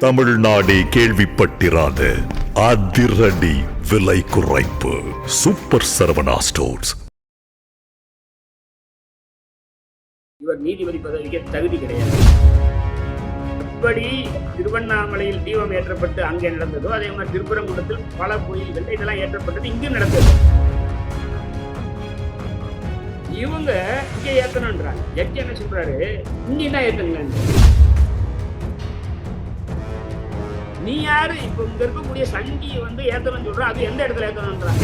தமிழ்நாடே கேள்விப்பட்டிராத அதிரடி விலை குறைப்பு சூப்பர் சரவணா ஸ்டோர்ஸ். இவர் நீதிபதி பதவிக்கு தகுதி கிடையாது. எப்படி திருவண்ணாமலையில் தீபம் ஏற்றப்பட்டு அங்கே நடந்ததோ அதே மாதிரி திருப்பரங்குன்றத்தில் பல கோயில்கள் இதெல்லாம் ஏற்றப்பட்டது இங்கு நடந்தது. இவங்க இங்கே ஏத்தணும்ன்றாங்க. ஜட்ஜி என்ன சொல்றாரு, இங்கே தான் ஏத்தணுங்க. நீ யாரு இப்ப இங்க இருக்கக்கூடிய சங்கி ஏத்தணும் சொல்ற, அது எந்த இடத்துல ஏத்தணும்ன்றாங்க.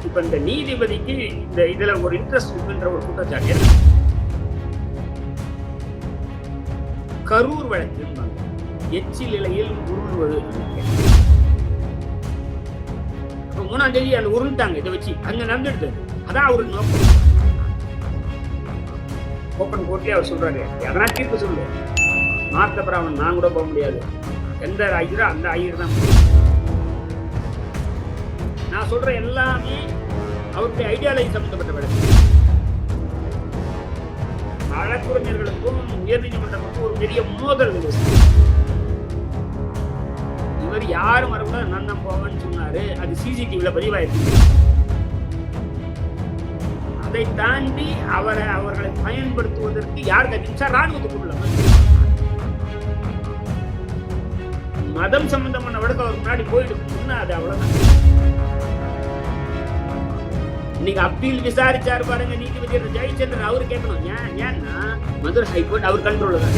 இப்ப இந்த நீதிபதிக்கு இந்த இதுல ஒரு இன்ட்ரெஸ்ட் இருக்குன்ற ஒரு குற்றச்சாட்டு. கரூர் வழக்கு எச்சில் இலையில் உருள்வது. 3ஆம் தேதி அந்த உருண்டாங்க இதை வச்சு அங்க நடந்துடுது. அதான் அவருக்கு நோக்கம். ஓப்பன் கோர்ட்லயே அவர் சொல்றாரு, எதனா தீர்ப்பு சொல்லு, மார்த்த பிராமன் நான் கூட போக முடியாது, எந்த ஐயரோ அந்த ஐயர் தான். நான் சொல்ற எல்லாமே அவருடைய ஐடியாலஜி சம்பந்தப்பட்ட வழக்கு. வழக்குரைஞர்களுக்கும் உயர்நீதிமன்றத்துக்கும் ஒரு பெரிய மோதல். இவர் யாரும் வரக்கூடாது, நான் தான் போவேன்னு சொன்னாரு. அது சிசிடிவில பதிவாயிருக்கு. அதை தாண்டி அவர்களை பயன்படுத்துவதற்கு யார் கட்சிச்சா ராணுவத்துக்குள்ள மதம் சம்பந்தமான வழக்கு அவர் முன்னாடி போயிட்டு அது அவ்வளவுதான். இன்னைக்கு அப்பீல் விசாரிச்சாரு பாருங்க நீதிபதி ஜெயச்சந்திரன். அவரு கேட்கணும், ஏன்னா மதுரை ஹைகோர்ட் அவர் கண்ட்ரோல் தான்.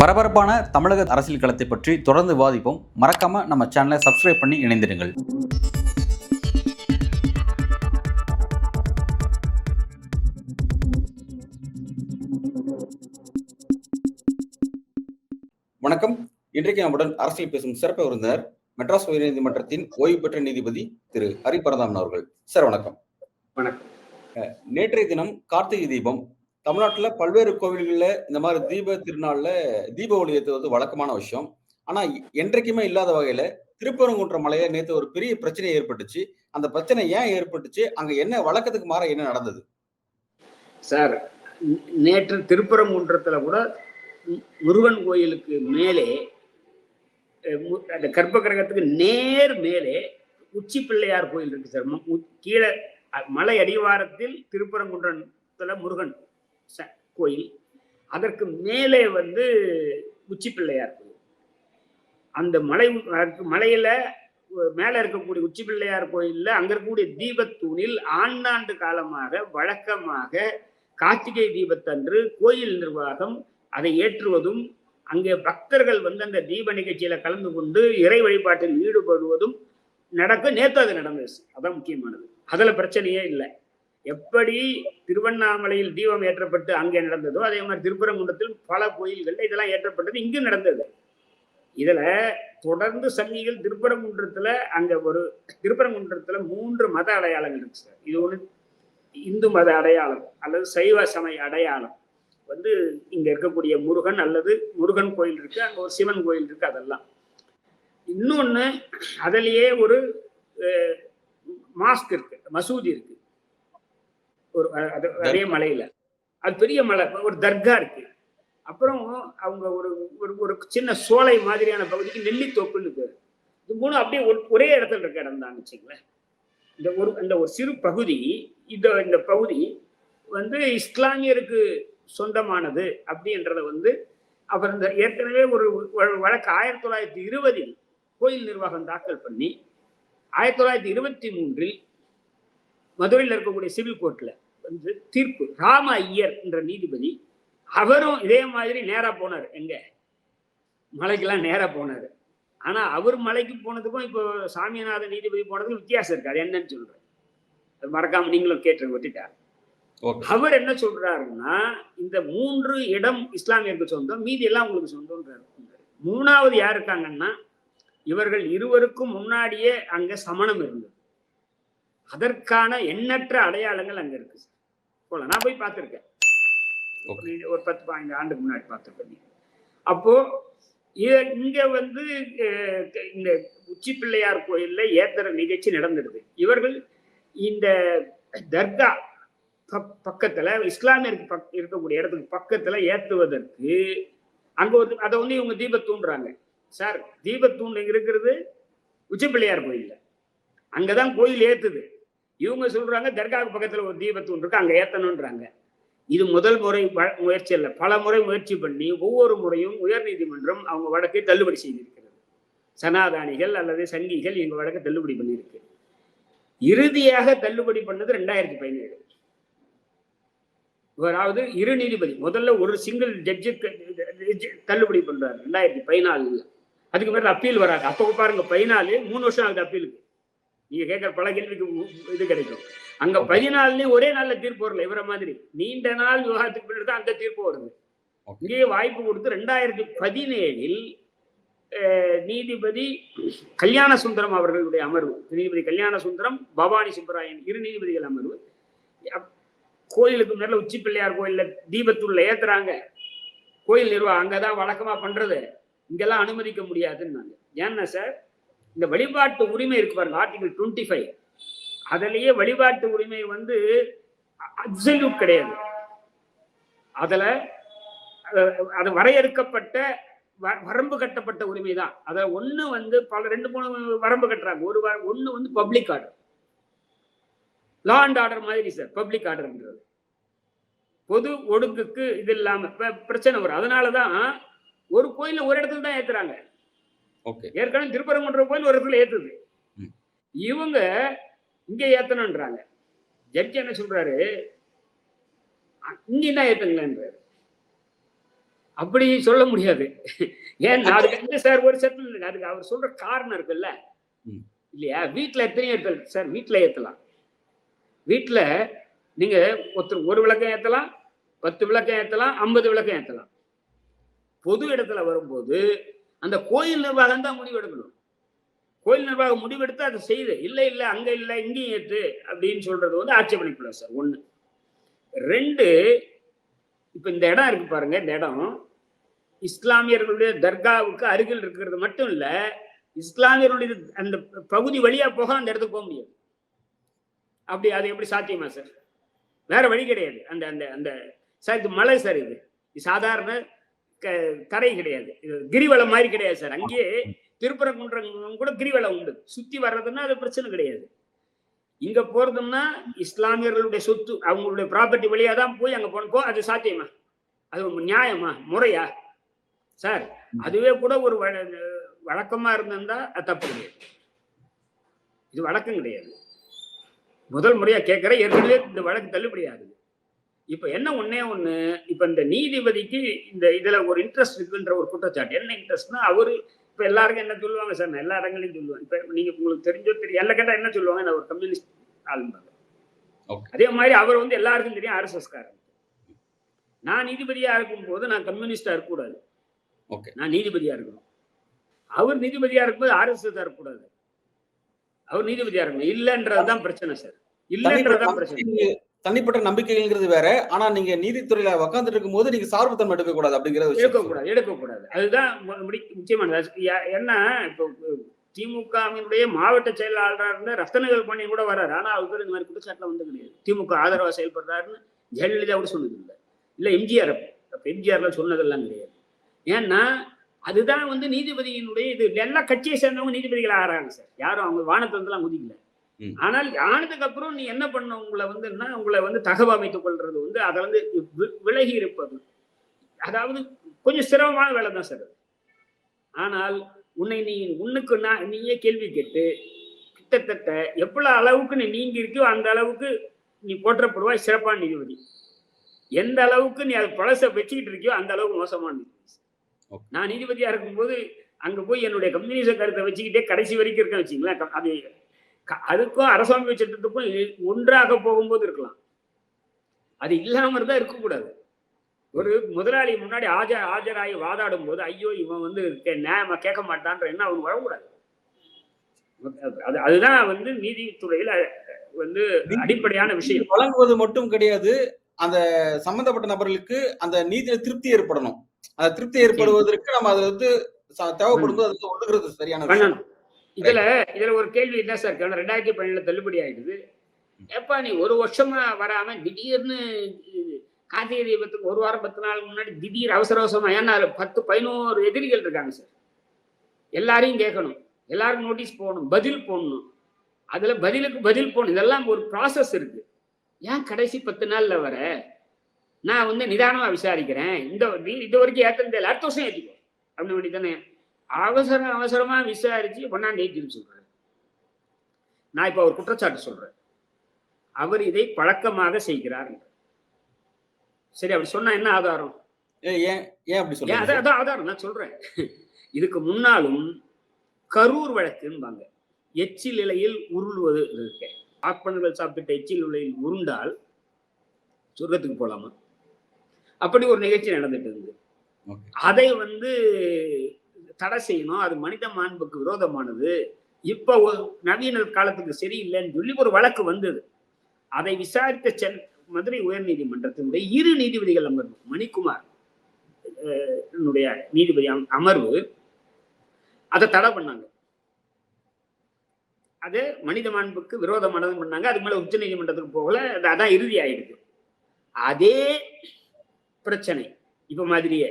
பரபரப்பான தமிழக அரசியல் களத்தை பற்றி தொடர்ந்து விவாதிப்போம். மறக்காம நம்ம சேனலை சப்ஸ்கிரைப் பண்ணி இணைந்திருங்கள். வணக்கம். இன்றைக்கு நம்முடன் அரசியல் பேசும் சிறப்பு விருந்தினர் மெட்ராஸ் உயர்நீதிமன்றத்தின் ஓய்வு பெற்ற நீதிபதி திரு ஹரி பரந்தாமன் அவர்கள். சார் வணக்கம். வணக்கம். நேற்றைய தினம் கார்த்திகை தீபம். தமிழ்நாட்டுல பல்வேறு கோவில்கள்ல இந்த மாதிரி தீப திருநாள்ல தீப ஒளி ஏற்றுவது வழக்கமான விஷயம். ஆனா என்றைக்குமே இல்லாத வகையில திருப்பரங்குன்ற மலையில நேற்று ஒரு பெரிய பிரச்சனை ஏற்பட்டுச்சு. அந்த பிரச்சனை ஏன் ஏற்பட்டுச்சு, அங்க என்ன வழக்கத்துக்கு மாற என்ன நடந்தது? சார், நேற்று திருப்பரங்குன்றத்துல கூட முருகன் கோயிலுக்கு மேலே அந்த கர்ப்ப கிரகத்துக்கு நேர் மேலே உச்சி பிள்ளையார் கோயில் இருக்கு சார். கீழே மலை அடிவாரத்தில் திருப்பரங்குன்றத்துல முருகன் கோயில், அதற்கு மேலே உச்சி பிள்ளையார் கோயில். அந்த மலையில மேல இருக்கக்கூடிய உச்சி பிள்ளையார் கோயில்ல அங்க இருக்கக்கூடிய தீபத்தூணில் ஆண்டாண்டு காலமாக வழக்கமாக கார்த்திகை தீபத்தன்று கோயில் நிர்வாகம் அதை ஏற்றுவதும் அங்கே பக்தர்கள் அந்த தீப நிகழ்ச்சியில கலந்து கொண்டு இறை வழிபாட்டில் ஈடுபடுவதும் நடக்கும். நேற்று அது நடந்துச்சு. அதான் முக்கியமானது. அதுல பிரச்சனையே இல்லை. எப்படி திருவண்ணாமலையில் தீபம் ஏற்றப்பட்டு அங்கே நடந்ததோ அதே மாதிரி திருப்பரங்குன்றத்தில் பல கோயில்கள் இதெல்லாம் ஏற்றப்பட்டது இங்கு நடந்தது. இதுல தொடர்ந்து சங்கிகள் திருப்பரங்குன்றத்துல திருப்பரங்குன்றத்துல 3 மத அடையாளங்கள் இருக்கு சார். இது ஒண்ணு இந்து மத அடையாளம் அல்லது சைவ சமய அடையாளம். இங்க இருக்கக்கூடிய முருகன் அல்லது முருகன் கோயில் இருக்கு, அங்க ஒரு சிவன் கோயில் இருக்கு. அதெல்லாம் இன்னொன்னு, அதுலயே ஒரு மாஸ்க் இருக்கு, மசூதி இருக்கு ஒரு அதே மலையில. அது பெரிய மலை, ஒரு தர்கா இருக்கு. அப்புறம் அவங்க ஒரு சின்ன சோலை மாதிரியான பகுதிக்கு நெல்லித்தோப்புன்னு பேரு. இது 3 அப்படியே ஒரே இடத்துல இருக்க இடம் தான் வச்சுங்களேன். இந்த ஒரு சிறு பகுதி, இந்த பகுதி இஸ்லாமியருக்கு சொந்தமானது அப்படின்றத அவர் ஏற்கனவே ஒரு வழக்கு 1920 கோயில் நிர்வாகம் தாக்கல் பண்ணி 1923 மதுரையில் இருக்கக்கூடிய சிவில் கோர்ட்ல தீர்ப்பு. ராம ஐயர் என்ற நீதிபதி, அவரும் இதே மாதிரி நேரா போனார். எங்க மலைக்கெல்லாம் நேரா போனாரு. ஆனா அவர் மலைக்கு போனதுக்கும் இப்போ சாமிநாத நீதிபதி போனதுக்கும் வித்தியாசம் இருக்கு. அது என்னன்னு சொல்றேன், அது மறக்காம நீங்களும் கேட்டு விட்டுட்டார். அவர் என்ன சொல்றாருன்னா, இந்த 3 இடம் இஸ்லாமியருக்கு சொந்தம், மீதி எல்லாம் உங்களுக்கு சொந்தம்ன்றாரு. 3வது யார் இருக்காங்கன்னா, இவர்கள் இருவருக்கும் முன்னாடியே அங்க சமணம் இருந்தது. அதற்கான எண்ணற்ற அடையாளங்கள் அங்க இருக்கு. போல நான் போய் பார்த்திருக்கேன், ஒரு 10-15 ஆண்டுக்கு முன்னாடி பார்த்திருக்கேன். அப்போ இங்க இந்த உச்சி பிள்ளையார் கோயில்ல ஏத்தர நிகழ்ச்சி நடந்துடுது. இவர்கள் இந்த தர்கா பக்கத்துல இஸ்லாமியருக்கு இருக்கக்கூடிய இடத்துக்கு பக்கத்துல ஏத்துவதற்கு அங்க ஒரு அதை வந்து இவங்க தீபத்தூண்டுறாங்க. சார், தீபத்தூண் இருக்கிறது உச்சிப்பிள்ளையார் கோயில்ல, அங்கதான் கோயில் ஏத்துது. இவங்க சொல்றாங்க தர்காவுக்கு பக்கத்துல ஒரு தீபத்தூண் இருக்கு, அங்க ஏத்தணும்ன்றாங்க. இது முதல் முறை முயற்சி அல்ல, பல முறை முயற்சி பண்ணி ஒவ்வொரு முறையும் உயர் நீதிமன்றம் அவங்க வழக்கை தள்ளுபடி செய்திருக்கிறது. சனாதானிகள் அல்லது சங்கிகள் எங்க வழக்கை தள்ளுபடி பண்ணியிருக்கு. இறுதியாக தள்ளுபடி பண்ணது 2017. அதாவது இரு நீதிபதி, முதல்ல ஒரு சிங்கிள் ஜட்ஜு தள்ளுபடி பண்றாரு 2014. அதுக்கு மேல அப்பீல் வராது. அப்போ பாருங்க 14 3 வருஷம் ஆகுது அப்பீலுக்கு. நீங்க கேட்கிற பல கேள்விக்கு இது கிடைக்கும். அங்க 14 ஒரே நாள்ல தீர்ப்பு வரல. இவர மாதிரி நீண்ட நாள் விவாதத்துக்கு பின்னாடி தான் அந்த தீர்ப்பு வருது. இங்கேயே வாய்ப்பு கொடுத்து 2017 நீதிபதி கல்யாண சுந்தரம் அவர்களுடைய அமர்வு, நீதிபதி கல்யாண சுந்தரம், பவானி சுப்பராயன் இரு நீதிபதிகள் அமர்வு கோயிலுக்கு மேல உச்சி பிள்ளையார் கோயில்ல தீபத்துள்ள ஏத்துறாங்க. கோயில் நிர்வாகம் அங்கதான் வழக்கமா பண்றது, இங்கெல்லாம் அனுமதிக்க முடியாதுன்னு. ஏன்னா சார், இந்த வழிபாட்டு உரிமை இருக்கு பாருங்க, ஆர்டிகல் 25, அதுலயே வழிபாட்டு உரிமை வந்து அப்சல்யூட் கிடையாது. அதுல அது வரையறுக்கப்பட்ட வரம்பு கட்டப்பட்ட உரிமை தான். அத ஒண்ணு வந்து பல 2-3 வரம்பு கட்டுறாங்க. ஒண்ணு வந்து public order, law and order மாதிரி சார். பப்ளிக் ஆர்டர்ன்றது பொது ஒடுக்குக்கு இது இல்லாம பிரச்சனை வரும். அதனாலதான் ஒரு கோயில ஒரு இடத்துல தான் ஏத்துறாங்க. ஏற்கனவே திருப்பரங்குன்ற கோயில் ஒரு இடத்துல ஏத்துது, இவங்க இங்க ஏத்தணும்ன்றாங்க. ஜட்ஜி என்ன சொல்றாரு, இங்க தான் ஏத்தணுங்கன்றாரு. அப்படி சொல்ல முடியாது. ஏன்னா அதுக்கு சார் ஒரு செட்டில் அதுக்கு அவர் சொல்ற காரணம் இருக்குல்ல இல்லையா. வீட்டுல எத்தனையோ இருக்கு சார், வீட்டுல ஏத்தலாம். வீட்டுல நீங்க ஒருத்தர் ஒரு விளக்கம் ஏத்தலாம், 10 விளக்கம் ஏத்தலாம், 50 விளக்கம் ஏத்தலாம். பொது இடத்துல வரும்போது அந்த கோயில் நிர்வாகம் தான் முடிவெடுக்கணும். கோயில் நிர்வாகம் முடிவெடுத்து அதை செய்து இல்ல அங்க இல்ல இங்கேயும் ஏத்து அப்படின்னு சொல்றது வந்து ஆட்சேபனைக்குள்ள சார். 1. 2, இப்ப இந்த இடம் இருக்கு பாருங்க, இந்த இடம் இஸ்லாமியர்களுடைய தர்காவுக்கு அருகில் இருக்கிறது மட்டும் இல்ல, இஸ்லாமியர்களுடைய அந்த பகுதி வழியா போக அந்த இடத்துக்கு போக முடியாது. அப்படி அது எப்படி சாத்தியமா சார்? வேற வழி கிடையாது. அந்த அந்த அந்த சார் இது மலை சார், இது சாதாரண தரை கிடையாது, இது கிரிவலம் மாதிரி கிடையாது சார். அங்கேயே திருப்பரங்குன்றம் கூட கிரிவலம் உண்டு. சுத்தி வர்றதுன்னா அது பிரச்சனை கிடையாது. இங்க போறதுன்னா இஸ்லாமியர்களுடைய சொத்து, அவங்களுடைய ப்ராப்பர்ட்டி வழியா தான் போய் அங்க போனப்போ அது சாத்தியமா? அது நியாயமா, முறையா சார்? அதுவே கூட ஒரு வழக்கமா இருந்தா அது தப்பு கிடையாது. இது வழக்கம் கிடையாது. முதல் முறையா கேட்கிற, ஏற்கனவே இந்த வழக்கு தள்ளுபடி ஆகுது. இப்ப என்ன ஒண்ணு, இப்ப இந்த நீதிபதிக்கு இந்த இதுல ஒரு இன்ட்ரெஸ்ட் இருக்குன்ற ஒரு குற்றச்சாட்டு. என்ன இன்ட்ரெஸ்ட்னா, அவரு இப்ப எல்லாருக்கும் என்ன சொல்லுவாங்க சார், நான் எல்லா இடங்களையும் சொல்லுவேன். இப்ப நீங்க உங்களுக்கு தெரிஞ்சோ தெரியும், எல்லாம் கேட்டா என்ன சொல்லுவாங்க, நான் ஒரு கம்யூனிஸ்ட் ஆளுந்தாங்க. அதே மாதிரி அவர் வந்து எல்லாருக்கும் தெரியும் ஆர்எஸ்எஸ் காரன். நான் நீதிபதியா இருக்கும் போது நான் கம்யூனிஸ்டா இருக்கக்கூடாது, நான் நீதிபதியா இருக்கணும். அவர் நீதிபதியா இருக்கும்போது ஆர்எஸ்எஸ் இருக்கக்கூடாது, அவர் நீதிபதியா இருக்கணும். இல்லன்றதுதான் பிரச்சனை சார். இல்லன்றதுதான் பிரச்சனை. தனிப்பட்ட நம்பிக்கைங்கிறது வேற. ஆனா நீங்க நீதித்துறையில உட்கார்ந்துட்டு இருக்கும் போது நீங்க சார்பு தன்மை எடுக்கக்கூடாது அப்படிங்கிறது எடுக்கக்கூடாது. அதுதான் முக்கியமானது. ஏன்னா இப்போ திமுகவினுடைய மாவட்ட செயலாளராக இருந்த ரத்தனவேல் பண்ணி கூட வர்றாரு. ஆனா அவர் இந்த மாதிரி குற்றச்சாட்டுல வந்து கிடையாது. திமுக ஆதரவா செயல்படுறாருன்னு ஜெயலலிதா கூட சொன்னது இல்லை, இல்ல எம்ஜிஆர், எம்ஜிஆர்ல சொன்னதெல்லாம் கிடையாது. ஏன்னா அதுதான் வந்து நீதிபதியினுடைய இது. எல்லா கட்சியை சேர்ந்தவங்க நீதிபதிகள் ஆகிறாங்க சார். யாரும் அவங்க வானத்துல இருந்தெல்லாம் குதிக்கல. ஆனால் ஆனதுக்கு அப்புறம் நீ என்ன பண்ண, உங்களை வந்து தகவல் அமைத்துக் கொள்றது வந்து அதை வந்து விலகி இருப்பது, அதாவது கொஞ்சம் சிரமமான வேலை தான் சார். ஆனால் நீயே கேள்வி கேட்டு கிட்டத்தட்ட எவ்வளவு அளவுக்கு நீ நீங்கி இருக்கியோ அந்த அளவுக்கு நீ போற்றப்படுவாய் சிறப்பான நீதிபதி. எந்த அளவுக்கு நீ அது பழச வச்சுக்கிட்டு இருக்கியோ அந்த அளவுக்கு மோசமான நீதிபதி. நான் நீதிபதியா இருக்கும்போது அங்க போய் என்னுடைய கம்யூனிச கருத்தை வச்சுக்கிட்டே கடைசி வரைக்கும் இருக்கேன் வச்சுங்களேன். அது அதுக்கும் அரசாங்க சட்டத்துக்கும் ஒன்றாக போகும்போது இருக்கலாம், அது இல்லாம தான் இருக்கக்கூடாது. ஒரு முதலாளி முன்னாடி ஆஜராகி வாதாடும் போது ஐயோ இவன் வந்து நியாயமா கேட்க மாட்டான்ற என்ன அவன் வரக்கூடாது. அதுதான் வந்து நீதித்துறையில வந்து அடிப்படையான விஷயம். வழங்குவது மட்டும் கிடையாது, அந்த சம்பந்தப்பட்ட நபர்களுக்கு அந்த நீதியில திருப்தி ஏற்படணும். அந்த திருப்தி ஏற்படுவதற்கு நம்ம அதை வந்து தேவைப்படும்போது அதுக்கு ஒழுங்குறது சரியான பண்ணணும். இதுல ஒரு கேள்வி என்ன சார், 2017 தள்ளுபடி ஆயிடுது. எப்பா நீ ஒரு வருஷமா வராம திடீர்னு கார்த்திகை தீபத்துக்கு ஒரு வாரம் 10 நாள் முன்னாடி திடீர் அவசரமா, ஏன்னா 10-11 எதிரிகள் இருக்காங்க சார். எல்லாரையும் கேட்கணும், எல்லாரும் நோட்டீஸ் போடணும், பதில் போடணும், அதுல பதிலுக்கு பதில் போடணும். இதெல்லாம் ஒரு ப்ராசஸ் இருக்கு. ஏன் கடைசி 10 நாள்ல வர? நான் வந்து நிதானமா விசாரிக்கிறேன், இது வரைக்கும் ஏத்தனது இல்லை, அடுத்த வருஷம் ஏற்றிக்கோ அப்படி வேண்டிதானே. அவசரமா விசாரிச்சு 1ஆம் தேதி சொல்றேன். நான் இப்ப ஒரு குற்றச்சாட்டு சொல்றேன், அவர் இதை பழக்கமாக செய்கிறார். சரி, அப்படி சொன்னா என்ன ஆதாரம்? ஏன் அப்படி சொல்றீங்க? அதான் ஆதாரம் நான் சொல்றேன். இதுக்கு முன்னாலும் கரூர் வழக்குன்னு எச்சில் இலையில் உருள்வது இருக்கு. ஆப்பனர்கள் சாப்பிட்ட எச்சில் இலையில் உருண்டால் சொர்க்கத்துக்கு போலாமா? அப்படி ஒரு நிகழ்ச்சி நடந்துட்டு இருந்தது. அதை வந்து தடை செய்யணும், அது மனித மாண்புக்கு விரோதமானது, இப்ப நவீன காலத்துக்கு சரியில்லைன்னு சொல்லி ஒரு வழக்கு வந்தது. அதை விசாரித்த மதுரை உயர் நீதிமன்றத்தினுடைய 2 நீதிபதிகள் அமர்வு, மணிக்குமார் நீதிபதி அமர்வு அதை தடை பண்ணாங்க. அது மனித மாண்புக்கு விரோதமானது பண்ணாங்க. அதுக்கு மேல உச்ச நீதிமன்றத்துக்கு போகல, அதான் இறுதி ஆயிடுது. அதே பிரச்சனை இப்ப மாதிரியே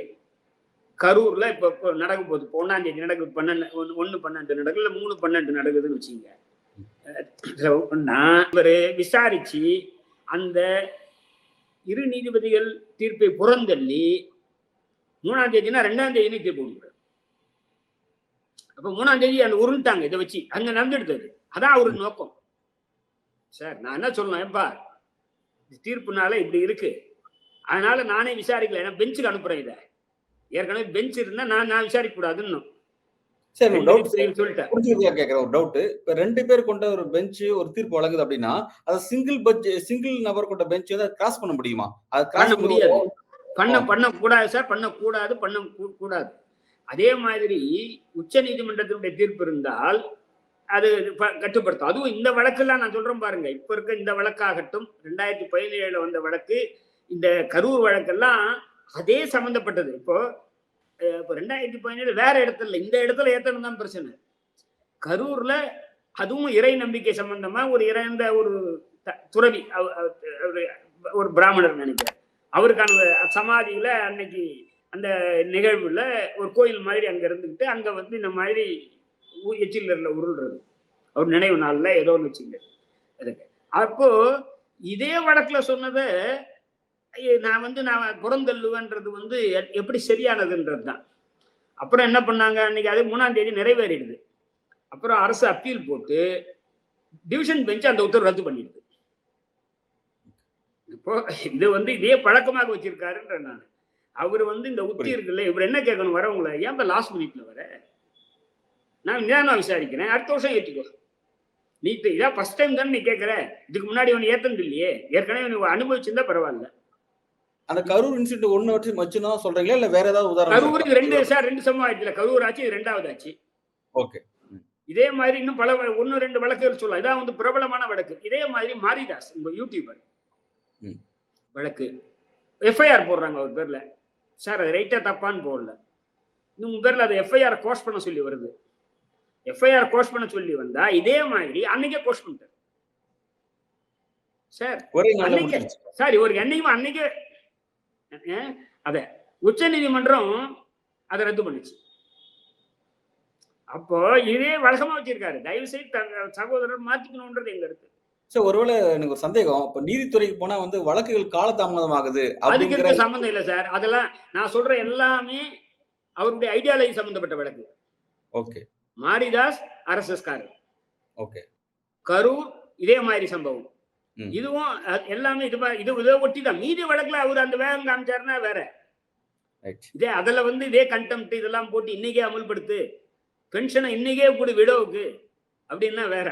கரூர்ல இப்ப நடக்க போகுது. 1ஆம் தேதி நடக்குது, 1/12 நடக்குது, இல்ல 3/12 நடக்குதுன்னு வச்சுங்க. இவரு விசாரிச்சு அந்த 2 நீதிபதிகள் தீர்ப்பை புறந்தள்ளி 3ஆம் தேதினா 2ஆம் தேதி தீர்ப்பு கொடுக்குறாரு. அப்ப 3ஆம் தேதி அந்த உருண்டாங்க, இதை வச்சு அங்க நடந்துடுது. அதான் அவருக்கு நோக்கம். சார் நான் என்ன சொல்லணும், ஏப்பா தீர்ப்புனால இப்படி இருக்கு, அதனால நானே விசாரிக்கல, ஏன்னா பெஞ்சுக்கு அனுப்புறேன். இதை ஏற்கனவே பெஞ்ச் இருந்தா நான் விசாரிக்க கூடாதுன்னு சொல்லிட்டேன். ஒரு டவுட், இப்ப 2 பேர் கொண்ட ஒரு பெஞ்ச் ஒரு தீர்ப்பு வழங்குது அப்படின்னா, அது சிங்கிள் நபர் கொண்ட பெஞ்ச் வந்து கிராஸ் பண்ண முடியுமா? அது பண்ண முடியாது, பண்ணக்கூடாது சார், பண்ணக்கூடாது. அதே மாதிரி உச்ச நீதிமன்றத்தினுடைய தீர்ப்பு இருந்தால் அது கட்டுப்படுத்தும். அதுவும் இந்த வழக்கெல்லாம் நான் சொல்றேன் பாருங்க, இப்ப இருக்க இந்த வழக்காகட்டும், 2017 வந்த வழக்கு, இந்த கரூர் வழக்கெல்லாம் அதே சம்பந்தப்பட்டது. இப்போ 2017 வேற இடத்துல, இந்த இடத்துல ஏத்தணும் தான் பிரச்சனை. கரூர்ல அதுவும் இறை நம்பிக்கை சம்பந்தமா ஒரு இறந்த ஒரு துறவி, ஒரு பிராமணர் நினைக்கிறேன், அவருக்கான சமாதியில அன்னைக்கு அந்த நிகழ்வுல ஒரு கோயில் மாதிரி அங்க இருந்துகிட்டு அங்க வந்து இந்த மாதிரி எச்சில் உருள்றது, அவர் நினைவு நாள்ல ஏதோ ஒன்று வச்சுங்க. அப்போ இதே வழக்குல சொன்னதை நான் புறந்தள்ளுவேன்றது வந்து எப்படி சரியானதுன்றது தான். அப்புறம் என்ன பண்ணாங்க, அன்னைக்கு அது 3ஆம் தேதி நிறைவேறிடுது. அப்புறம் அரசு அப்பீல் போட்டு டிவிஷன் பெஞ்ச் அந்த உத்தரவு ரத்து பண்ணிடுது. இப்போ இது வந்து இதே பழக்கமாக வச்சிருக்காருன்ற நான். அவர் வந்து இந்த உத்தி இருக்குல்ல, இவர் என்ன கேட்கணும் வரவங்கள, ஏன் லாஸ்ட் மினிட்ல வர, நான் விசாரிக்கிறேன், அடுத்த வருஷம் ஏற்றிக்கோ. நீ இதான் ஃபர்ஸ்ட் டைம் தானே நீ கேட்கற, இதுக்கு முன்னாடி ஒன்று ஏத்தது இல்லையே, ஏற்கனவே நீ அனுபவிச்சிருந்தா பரவாயில்ல. அந்த கரூர் இன்சிடென்ட் 1 வச்சு மட்டும்தான் சொல்றீங்களா, இல்ல வேற ஏதாவது உதாரணம்? கரூருக்கு 2 சம்பவம் ஆயிடுச்சுல, கரூர் ஆச்சு, இது 2வது ஆச்சு. ஓகே, இதே மாதிரி இன்னும் பல 1-2 வழக்குகள் சொல்லலாம். இதான் வந்து பிரபலமான வழக்கு. இதே மாதிரி மாரிதாஸ் உங்க யூடியூபர் வழக்கு, எஃப்ஐஆர் போடுறாங்க அவர் பேர்ல. சார் அது ரைட்டா தப்பான்னு போடல, உங்க பேர்ல அது எஃப்ஐஆர் கோர்ஸ் பண்ண சொல்லி வருது. எஃப்ஐஆர் கோர்ஸ் பண்ண சொல்லி வந்தா இதே மாதிரி அன்னைக்கே கோர்ஸ் பண்ணிட்டார் சார். சாரி, ஒரு என்னைக்கும் அன்னைக்கே அத உச்ச நீதிமன்றம் அதை ரத்து பண்ணுச்சு. அப்போ இதே வழக்கமா வச்சிருக்காரு. தயவு செய்து சகோதரர் மாத்திக்கணும்ன்றது எங்க இருக்கு. சார் ஒருவேளை எனக்கு ஒரு சந்தேகம், இப்ப நீதித்துறைக்கு போனா வந்து வழக்குகள் காலதாமதம் ஆகுது, அதுக்கு சம்பந்தம் இல்லை சார். அதெல்லாம் நான் சொல்ற எல்லாமே அவருடைய ஐடியாலஜி சம்பந்தப்பட்ட வழக்கு. ஓகே, மாரிதாஸ் RSS காரர், ஓகே, கரூர் இதே மாதிரி சம்பவம், இதுவும் எல்லாமே இதை ஒட்டி தான். மீதி வழக்குல அவர் அந்த வேகம் காமிச்சாருன்னா வேற. இதே அதுல வந்து இதே கண்டெம்ட் இதெல்லாம் போட்டு இன்னைக்கே அமல்படுத்து, பென்ஷனை இன்னைக்கே கூடி விடவுக்கு அப்படின்னா வேற.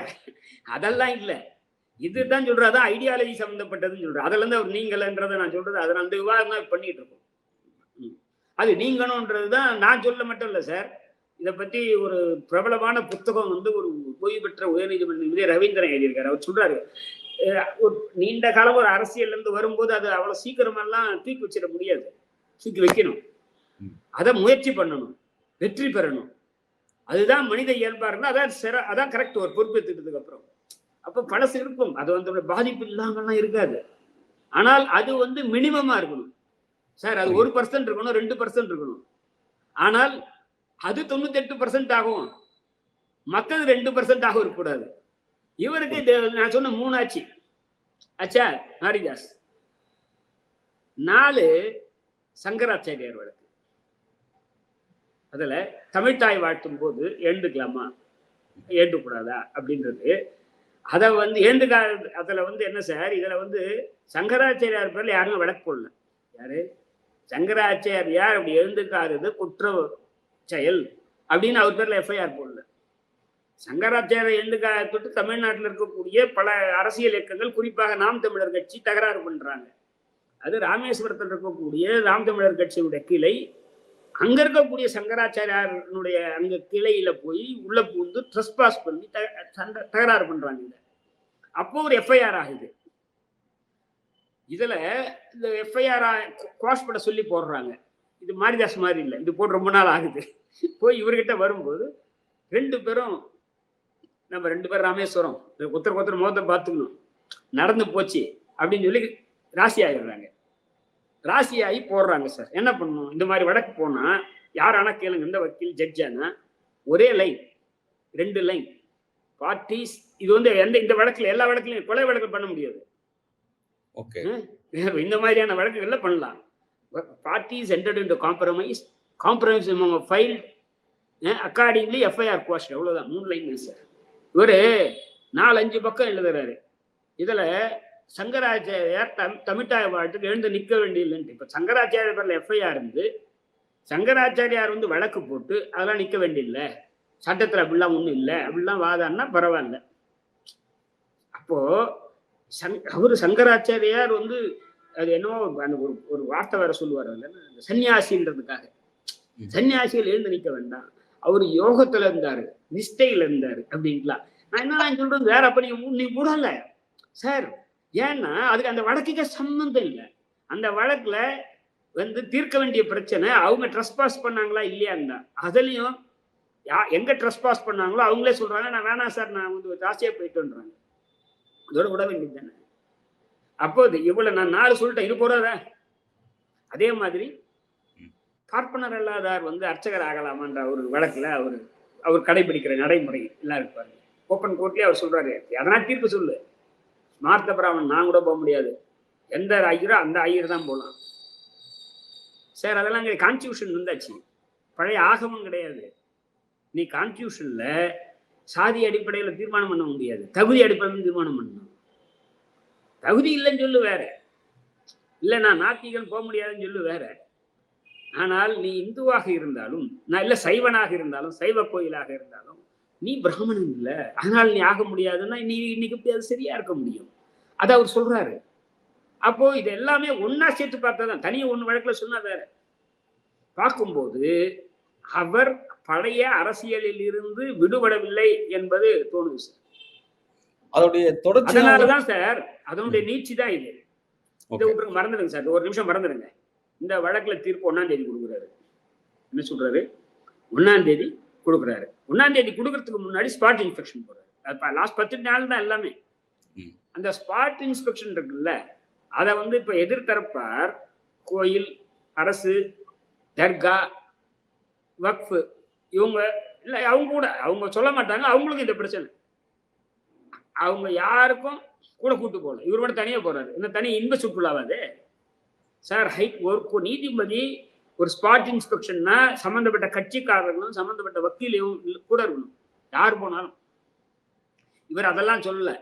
அதெல்லாம் இல்லை, இதுதான் சொல்றது. அதான் ஐடியாலஜி சம்பந்தப்பட்டதுன்னு சொல்றேன். அதுல இருந்து அவர் நீங்களன்றதை நான் சொல்றது, அதனால அந்த விவாதம் தான் பண்ணிட்டு இருக்கோம். அது நீங்கணும்ன்றதுதான் நான் சொல்ல மட்டும் இல்லை சார். இதை பத்தி ஒரு பிரபலமான புத்தகம் வந்து ஒரு ஓய்வு பெற்ற உயர்நீதிமன்ற ரவீந்திரன் எழுதியிருக்காரு. அவர் சொல்றாரு, ஒரு நீண்ட காலம் ஒரு அரசியல் இருந்து வரும்போது அது அவ்வளவு சீக்கிரமெல்லாம் தூக்கி வச்சிட முடியாது, தூக்கி வைக்கணும், அதை முயற்சி பண்ணணும், வெற்றி பெறணும். அதுதான் மனித இயல்பா இருக்கணும். அதான் கரெக்ட். ஒரு பொறுப்பேற்றுக்கிறதுக்கு அப்புறம் அப்ப பழசு இருக்கும், அது வந்து பாதிப்பு இல்லாமலாம் இருக்காது. ஆனால் அது வந்து மினிமமா இருக்கணும் சார். அது 1% இருக்கணும், 2% இருக்கணும். ஆனால் அது 98% ஆகும், மற்றது 2% ஆக இருக்கக்கூடாது. இவருக்கு நான் சொன்ன 3 ஆச்சு. அச்சா ஹரிதாஸ் 4 சங்கராச்சாரியார் வழக்கு. அதுல தமிழ்தாய் வாழ்த்தும் போது எழுந்துக்கலாமா எழுந்துக்கூடாதா அப்படின்றது. அதை வந்து அதுல வந்து என்ன சார், இதுல வந்து சங்கராச்சாரியார் பேர்ல யாருமே வழக்கு போடல. யாரு சங்கராச்சாரியார் அப்படி எழுந்துக்காதது குற்ற செயல் அப்படின்னு அவர் பேர்ல எஃப்ஐஆர் போடல. சங்கராச்சாரிய எழுந்துக்காதது தமிழ்நாட்டில் இருக்கக்கூடிய பல அரசியல் இயக்கங்கள், குறிப்பாக நாம் தமிழர் கட்சி தகராறு பண்றாங்க. அது ராமேஸ்வரத்தில் இருக்கக்கூடிய நாம் தமிழர் கட்சியுடைய கிளை அங்க இருக்கக்கூடிய சங்கராச்சாரியனுடைய அங்க கிளையில போய் உள்ள பூந்து ட்ரெஸ்பாஸ் பண்ணி தகராறு பண்றாங்க. அப்போ ஒரு எஃப்ஐஆர் ஆகுது. இதுல இந்த எஃப்ஐஆர் குவாஷ் பண்ண சொல்லி போடுறாங்க. இது மாரிதாஸ் மாதிரி இல்லை, இது போட்டு ரொம்ப நாள் ஆகுது. போய் இவர்கிட்ட வரும்போது 2 பேரும் நம்ம 2 பேரும் ராமேஸ்வரம் ஒருத்தர் முகத்தை பார்த்துக்கணும், நடந்து போச்சு அப்படின்னு சொல்லி ராசி ஆகிடுறாங்க. ராசி ஆகி போடுறாங்க. சார் என்ன பண்ணணும், இந்த மாதிரி வழக்கு போனா யாரானா கேளுங்க, இந்த வக்கீல் ஜட்ஜானா ஒரே லைன் 2 லைன் பார்ட்டிஸ். இது வந்து இந்த வழக்குல எல்லா வழக்குலையும் கொலை வழக்கு பண்ண முடியாது. இந்த மாதிரியான வழக்குகள்ல பண்ணலாம். Parties entered into compromise filed accordingly FIR quash. அவ்வளவுதான், 3 லைன் சார். இவரு 4-5 பக்கம் எழுதுறாரு. இதுல சங்கராச்சாரியார் தமிழ்தாய் வாழ்த்துக்கு எழுந்து நிற்க வேண்டியதில்லைன்ட்டு. இப்ப சங்கராச்சாரிய பேர்ல எஃப்ஐஆர் இருந்து சங்கராச்சாரியார் வந்து வழக்கு போட்டு அதெல்லாம் நிற்க வேண்டியதில்லை, சட்டத்துல அப்படிலாம் ஒண்ணும் இல்லை அப்படிலாம் வாதான்னா பரவாயில்ல. அப்போ அவரு சங்கராச்சாரியார் வந்து அது என்னவோ அந்த ஒரு வார்த்தை வேற சொல்லுவார், சன்னியாசின்றதுக்காக. சன்னியாசிகள் எழுந்து நிற்க வேண்டாம், அவரு யோகத்துல இருந்தாரு, நிஷ்டையில இருந்தாரு அப்படின்ட்டுலாம். நான் என்ன சொல்றது வேற. அப்ப நீ மூடல சார். ஏன்னா அதுக்கு அந்த வழக்குக்கு சம்பந்தம் இல்லை. அந்த வழக்குல வந்து தீர்க்க வேண்டிய பிரச்சனை அவங்க ட்ரெஸ்பாஸ் பண்ணாங்களா இல்லையான்னு தான். அதுலயும் எங்க ட்ரெஸ்பாஸ் பண்ணாங்களோ அவங்களே சொல்றாங்க, நான் வேணாம் சார், நான் வந்து ஜாஸ்தியா போயிட்டுன்றாங்க. அதோட விட வேண்டியது தானே. அப்போ இவ்வளவு நான் 4 சொல்லிட்டேன், இது போறதா? அதே மாதிரி பார்ப்பனர் அல்லாதார் வந்து அர்ச்சகர் ஆகலாமான்ற ஒரு வழக்குல அவர் கடைபிடிக்கிற நடைமுறை எல்லாம் இருப்பாரு. ஓப்பன் கோர்ட்லயே அவர் சொல்றாரு, அதனால் தீர்ப்பு சொல்லு, ஸ்மார்த்த பிராமன் நான் கூட போக முடியாது, எந்த ஐயரோ அந்த ஐயர் தான் போகலாம். சார் அதெல்லாம் கான்ஸ்டியூஷன் வந்தாச்சு, பழைய ஆகமம் கிடையாது. நீ கான்ஸ்டியூஷன்ல சாதி அடிப்படையில் தீர்மானம் பண்ண முடியாது, தகுதி அடிப்படையில் தீர்மானம் பண்ணணும். தகுதி இல்லைன்னு சொல்லு வேற, இல்லை நான் நாத்திகன் போக முடியாதுன்னு சொல்லு வேற. ஆனால் நீ இந்துவாக இருந்தாலும், நான் இல்லை சைவனாக இருந்தாலும், சைவ கோயிலாக இருந்தாலும் நீ பிராமணன் இல்லை, அதனால் நீ ஆக முடியாதுன்னா நீ இன்னைக்கு அது சரியா இருக்க முடியும். அதை அவர் சொல்றாரு. அப்போ இது எல்லாமே ஒன்னா சேர்த்து பார்த்தாதான், தனியா ஒண்ணு வழக்குல சொன்னா வேற. பார்க்கும்போது அவர் பழைய அரசியலில் இருந்து விடுபடவில்லை என்பது தோணுது சார். அதோடைய தொடர்ச்சி. அதனாலதான் சார் அதனுடைய நீட்சி தான் இது. இதை உங்களுக்கு மறந்துடுங்க சார், ஒரு நிமிஷம் மறந்துடுங்க. இந்த வழக்குல தீர்ப்பு 1ஆம் தேதி கொடுக்குறாரு. என்ன சொல்றாரு? 1ஆம் தேதி கொடுக்குறாரு. 1ஆம் தேதி கொடுக்கறதுக்கு முன்னாடி ஸ்பாட் இன்ஸ்பெக்ஷன் போறாரு. லாஸ்ட் 10 நாள் தான் எல்லாமே. அந்த ஸ்பாட் இன்ஸ்பெக்ஷன் இருக்குல்ல, அதை வந்து இப்ப எதிர்த்தரப்பார் கோயில், அரசு, தர்கா, வக்ஃப் இவங்க இல்ல, அவங்க கூட அவங்க சொல்ல மாட்டாங்க, அவங்களுக்கு இந்த பிரச்சனை. அவங்க யாருக்கும் கூட கூட்டு போகல, இவர் மட்டும் தனியா போறாரு. இந்த தனி இன்ப சுற்றுலாவாது சார். ஒரு நீதிபதி ஒரு ஸ்பாட் இன்ஸ்பெக்ஷன்னா சம்பந்தப்பட்ட கட்சிக்காரர்களும் சம்பந்தப்பட்ட வக்கீலையும் கூட இருக்கணும், யார் போனாலும். இவர் அதெல்லாம் சொல்லல.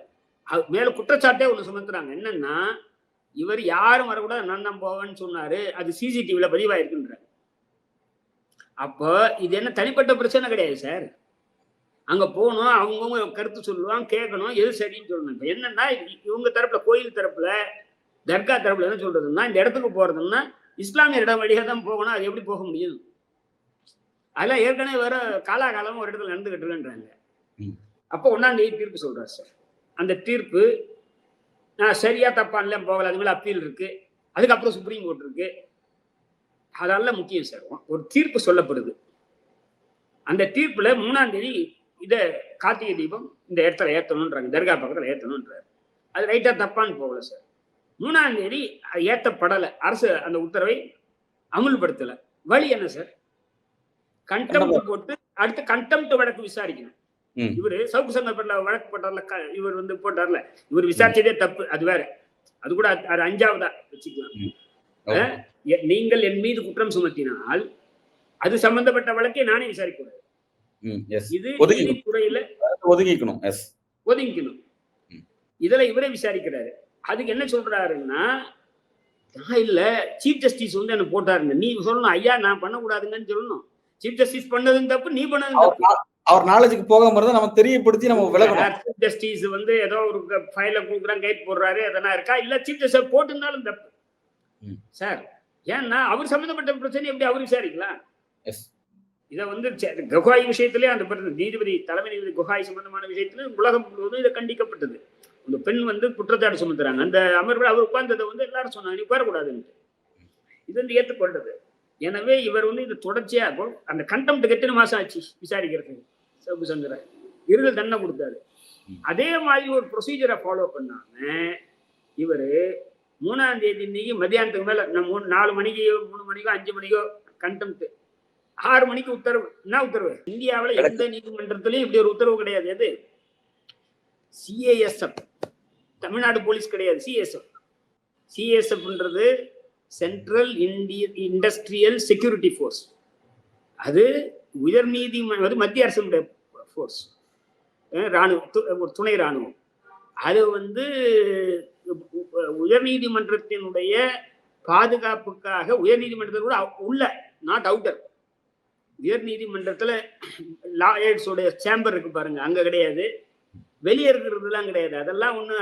மேல குற்றச்சாட்டே ஒண்ணு சுமத்துறாங்க. என்னன்னா, இவர் யாரும் வரக்கூடாது, நான் தான் போவேன்னு சொன்னாரு, அது சிசிடிவில பதிவாயிருக்குன்ற. அப்போ இது என்ன தனிப்பட்ட பிரச்சனை கிடையாது சார். அங்க போகணும், அவங்கவுங்க கருத்து சொல்லுவாங்க, கேட்கணும், எது சரின்னு சொல்லணும். இப்ப என்னன்னா, இவங்க தரப்புல, கோயில் தரப்புல, தர்கா தரப்புல என்ன சொல்றதுன்னா, இந்த இடத்துக்கு போறதுன்னா இஸ்லாமிய இடம் வழியாக தான் போகணும், அது எப்படி போக முடியும்? அதெல்லாம் ஏற்கனவே வேற காலாகாலமா ஒரு இடத்துல நடந்துகிட்டு இருக்குன்றாங்க. அப்போ 1ஆம் தேதி தீர்ப்பு சொல்றாரு சார். அந்த தீர்ப்பு நான் சரியா தப்பான்ல போகல, அது மேல அப்பீல் இருக்கு, அதுக்கப்புறம் சுப்ரீம் கோர்ட் இருக்கு. அதெல்லாம் முக்கியம் சார். ஒரு தீர்ப்பு சொல்லப்படுது. அந்த தீர்ப்புல 3ஆம் தேதி இத கார்த்திகை தீபம் இந்த இடத்துல ஏத்தணும்ன்றாங்க, தர்கா பக்கத்துல ஏத்தணும்ன்றாரு. அது ரைட்டா தப்பான்னு போகல சார். 3ஆம் தேதி ஏத்தப்படல, அரசு அந்த உத்தரவை அமுல்படுத்தல. வழி என்ன சார்? கண்டெம்ட் போட்டு அடுத்து கண்டெம்ட் வழக்கு விசாரிக்கணும். இவரு சவுக்கு சங்கர் வழக்கு போட்டார்ல, இவர் வந்து போட்டார்ல, இவர் விசாரிச்சதே தப்பு, அது வேற. அது கூட அது 5ஆவதா வச்சுக்கலாம். நீங்கள் என் மீது குற்றம் சுமத்தினால் அது சம்பந்தப்பட்ட வழக்கை நானே விசாரிக்கூடாது. இது நீதித்துறையில ஒதுங்கிக்கணும். இதுல இவரே விசாரிக்கிறாரு. அதுக்கு என்ன சொல்றாருன்னா, நான் இல்ல சீஃப் ஜஸ்டிஸ் வந்து என்ன போட்டாருங்க, நீ சொல்லணும் ஐயா நான் பண்ணக்கூடாதுங்கன்னு சொல்லணும். சீஃப் ஜஸ்டிஸ் பண்ணதும் தப்பு, நீ பண்ணதும் தப்பு. அவர் நாலேஜுக்கு போகாம இருந்தா நம்ம தெரியப்படுத்தி நம்ம விலகணும். சீஃப் ஜஸ்டிஸ் வந்து ஏதோ ஒரு ஃபைல கொடுக்குறாங்க, கைட் போடுறாரு, அதெல்லாம் இருக்கா? இல்ல சீஃப் ஜஸ்டிஸ் போட்டிருந்தாலும் தப்பு சார். ஏன்னா அவர் சம்பந்தப்பட்ட பிரச்சனை எப்படி அவர் விசாரிக்கலாம்? இதை வந்து கொகாய் விஷயத்திலே அந்த நீதிபதி தலைமை நீதிபதி கொகாய் சம்பந்தமான விஷயத்துல உலகம் முழுவதும் இதை கண்டிக்கப்பட்டது. அந்த பெண் வந்து குற்றச்சாட்டு சுமத்துறாங்க. அந்த அமர்வில் அவர் உட்கார்ந்ததை வந்து எல்லாரும் சொன்னாங்க, நீ உட்காரக்கூடாதுன்னு. இது வந்து ஏற்றுக்கொண்டது. எனவே இவர் வந்து இது தொடர்ச்சியாக அந்த கண்டெம்ட் எத்தனை மாசம் ஆச்சு விசாரிக்கிறது. சவுக்கு சங்கர இருதல் தண்டனை கொடுத்தாரு. அதே மாதிரி ஒரு ப்ரொசீஜரை ஃபாலோ பண்ணாம இவர் 3ஆம் தேதி இன்னைக்கு மத்தியானத்துக்கு மேல 4 மணிக்கு 3 மணிக்கோ 5 மணிக்கோ கண்டெம்ட், 6 மணிக்கு உத்தரவு. என்ன உத்தரவு? இந்தியாவில் எந்த நீதிமன்றத்திலையும் இப்படி ஒரு உத்தரவு கிடையாது. எது? சிஏஎஸ்எஃப், தமிழ்நாடு போலீஸ் கிடையாது. சிஏஎஸ்எஃப்ன்றது சென்ட்ரல் இண்டஸ்ட்ரியல் செக்யூரிட்டி ஃபோர்ஸ். அது உயர் நீதிமன்றம், மத்திய அரசுடைய ஃபோர்ஸ், ராணுவம், துணை ராணுவம். அது வந்து உயர் நீதிமன்றத்தினுடைய பாதுகாப்புக்காக உயர் நீதிமன்றத்தில் கூட உள்ள, நாட் அவுட்டர். உயர் நீதிமன்றத்துல லாயர்ஸோட சேம்பர் இருக்கு பாருங்க, அங்க கிடையாது. வெளியே இருக்கிறதுலாம் கிடையாது. அதெல்லாம் ஒண்ணு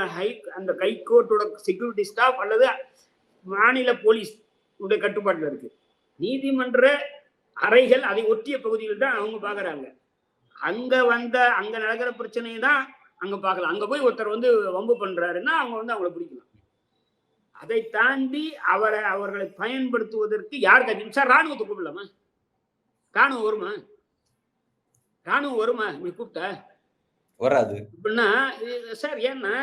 அந்த ஹைகோர்ட்டோட செக்யூரிட்டி ஸ்டாஃப் அல்லது மாநில போலீஸ் உடைய கட்டுப்பாட்டுல இருக்கு. நீதிமன்ற அறைகள் அதை ஒட்டிய பகுதிகள் தான் அவங்க பாக்குறாங்க. அங்க நடக்கிற பிரச்சனையை தான் அங்க பார்க்கலாம். அங்க போய் ஒருத்தர் வந்து வம்பு பண்றாருன்னா அவங்க வந்து அவங்களை பிடிக்கலாம். அதை தாண்டி அவர்களை பயன்படுத்துவதற்கு யார் கட்சி சார்? ராணுவத்தை கூப்பிடலாமா? ராணுவம் வருமா? நீ கூப்பிட்ட வராது அப்படின்னா சார். ஏன்னா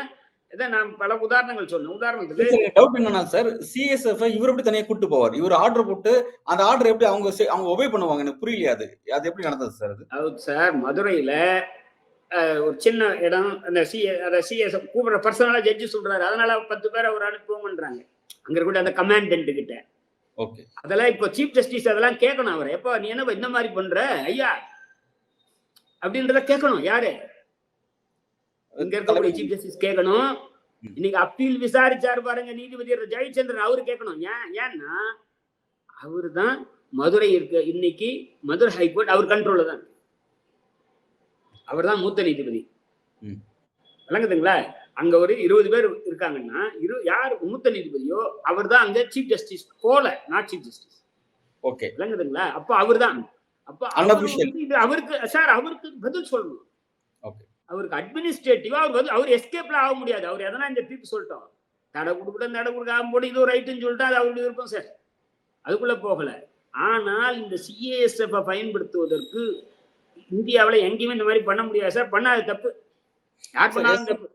இதை நான் பல உதாரணங்கள் சொன்னேன். உதாரணத்துக்கு டவுட் என்னன்னா சார், சிஎஸ்எஃப் இவர் எப்படி தனியா கூட்டு போவார்? இவர் ஆர்டர் போட்டு அந்த ஆர்டர் எப்படி அவங்க ஒபே பண்ணுவாங்க? எனக்கு புரியலையா அது எப்படி நடந்தது சார்? அது சார் மதுரையில ஒரு சின்ன இடம், அந்த சிஎஸ்எஃப் கூப்பிடுற பர்சனலா ஜட்ஜி சொல்றாரு, அதனால 10 பேர் அவர் அனுப்புவோம்ன்றாங்க அங்க இருக்க அந்த கமாண்டன்ட் கிட்ட. ஓகே, அதெல்லாம் இப்போ சீஃப் ஜஸ்டிஸ் அதெல்லாம் கேட்கணும். அவர் எப்போ நீ என்ன இந்த மாதிரி பண்ற ஐயா அப்படின்றத கேட்கணும். யாரு? இங்க இருக்கக்கூடிய சீஃப் ஜஸ்டிஸ் கேட்கணும். இன்னைக்கு அப்பீல் விசாரிச்சாரு பாருங்க நீதிபதி ஜெயச்சந்திரன், அவரு கேட்கணும். ஏன்னா அவரு தான் மதுரை இருக்க, இன்னைக்கு மதுரை ஹைகோர்ட் அவர் கண்ட்ரோல்ல தான். அவர் தான் மூத்த நீதிபதி. விளங்குதுங்களா? அங்க ஒரு 20 பேர் இருக்காங்கன்னா யார் மூத்த நீதிபதியோ அவர் தான் அங்க சீஃப் ஜஸ்டிஸ் போல, நாட் சீஃப் ஜஸ்டிஸ். ஓகே, விளங்குதுங்களா? அப்ப அவர் தான். அப்ப அவருக்கு சார் அவருக்கு பதில் சொல்லணும். அவருக்கு அட்மினிஸ்ட்ரேட்டிவா அவர் எஸ்கேப்ல ஆக முடியாது. அவர் எதனா இந்த தீர்ப்பு சொல்லிட்டோம், தடை கொடுக்காம போட்டு இது ரைட்டுன்னு சொல்லிட்டு அது அவருடைய விருப்பம் சார், அதுக்குள்ள போகல. ஆனால் இந்த சிஏஎஸ்எஃப் பயன்படுத்துவதற்கு இந்தியாவில் எங்கேயுமே இந்த மாதிரி பண்ண முடியாது சார். பண்ணாது தப்பு, யார் பண்ணாலும் தப்பு.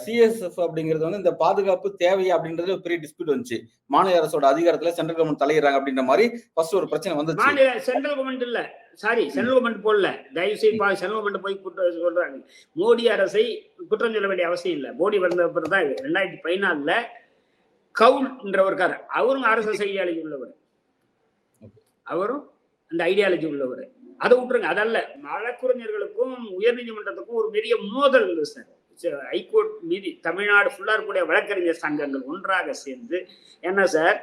சிஎஸ்எஃப் அப்படிங்கிறது வந்து இந்த பாதுகாப்பு தேவையா அப்படின்றது ஒரு பெரிய டிஸ்பியூட் வந்துச்சு. மாநில அரசோட அதிகாரத்துல சென்ட்ரல் கவர்மெண்ட் தலையிறாங்க அப்படின்ற மாதிரி ஃபர்ஸ்ட் ஒரு பிரச்சனை வந்துச்சு. மாநில சென்ட்ரல் கவர்மெண்ட் இல்ல, சாரி சென்ட்ரல் கவர்மெண்ட் போடல, தயவு செய்து சென்ட்ரல் கவர்மெண்ட் போய் சொல்றாங்க. மோடி அரசை குற்றம் சொல்ல வேண்டிய அவசியம் இல்லை. மோடி வந்த அப்புறம் தான் 2014 கவுல் என்றவர் இருக்காரு, அவரும் RSS ஐடியாலஜி உள்ளவர், அவரும் அந்த ஐடியாலஜி உள்ளவர். அதை விட்டுருங்க, அதல்ல. வழக்குரைஞர்களுக்கும் உயர் நீதிமன்றத்துக்கும் ஒரு பெரிய மோதல் சார். ஹைகோர்ட் நீதி தமிழ்நாடு ஃபுல்லா இருக்கக்கூடிய வழக்கறிஞர் சங்கங்கள் ஒன்றாக சேர்ந்து என்ன சார்,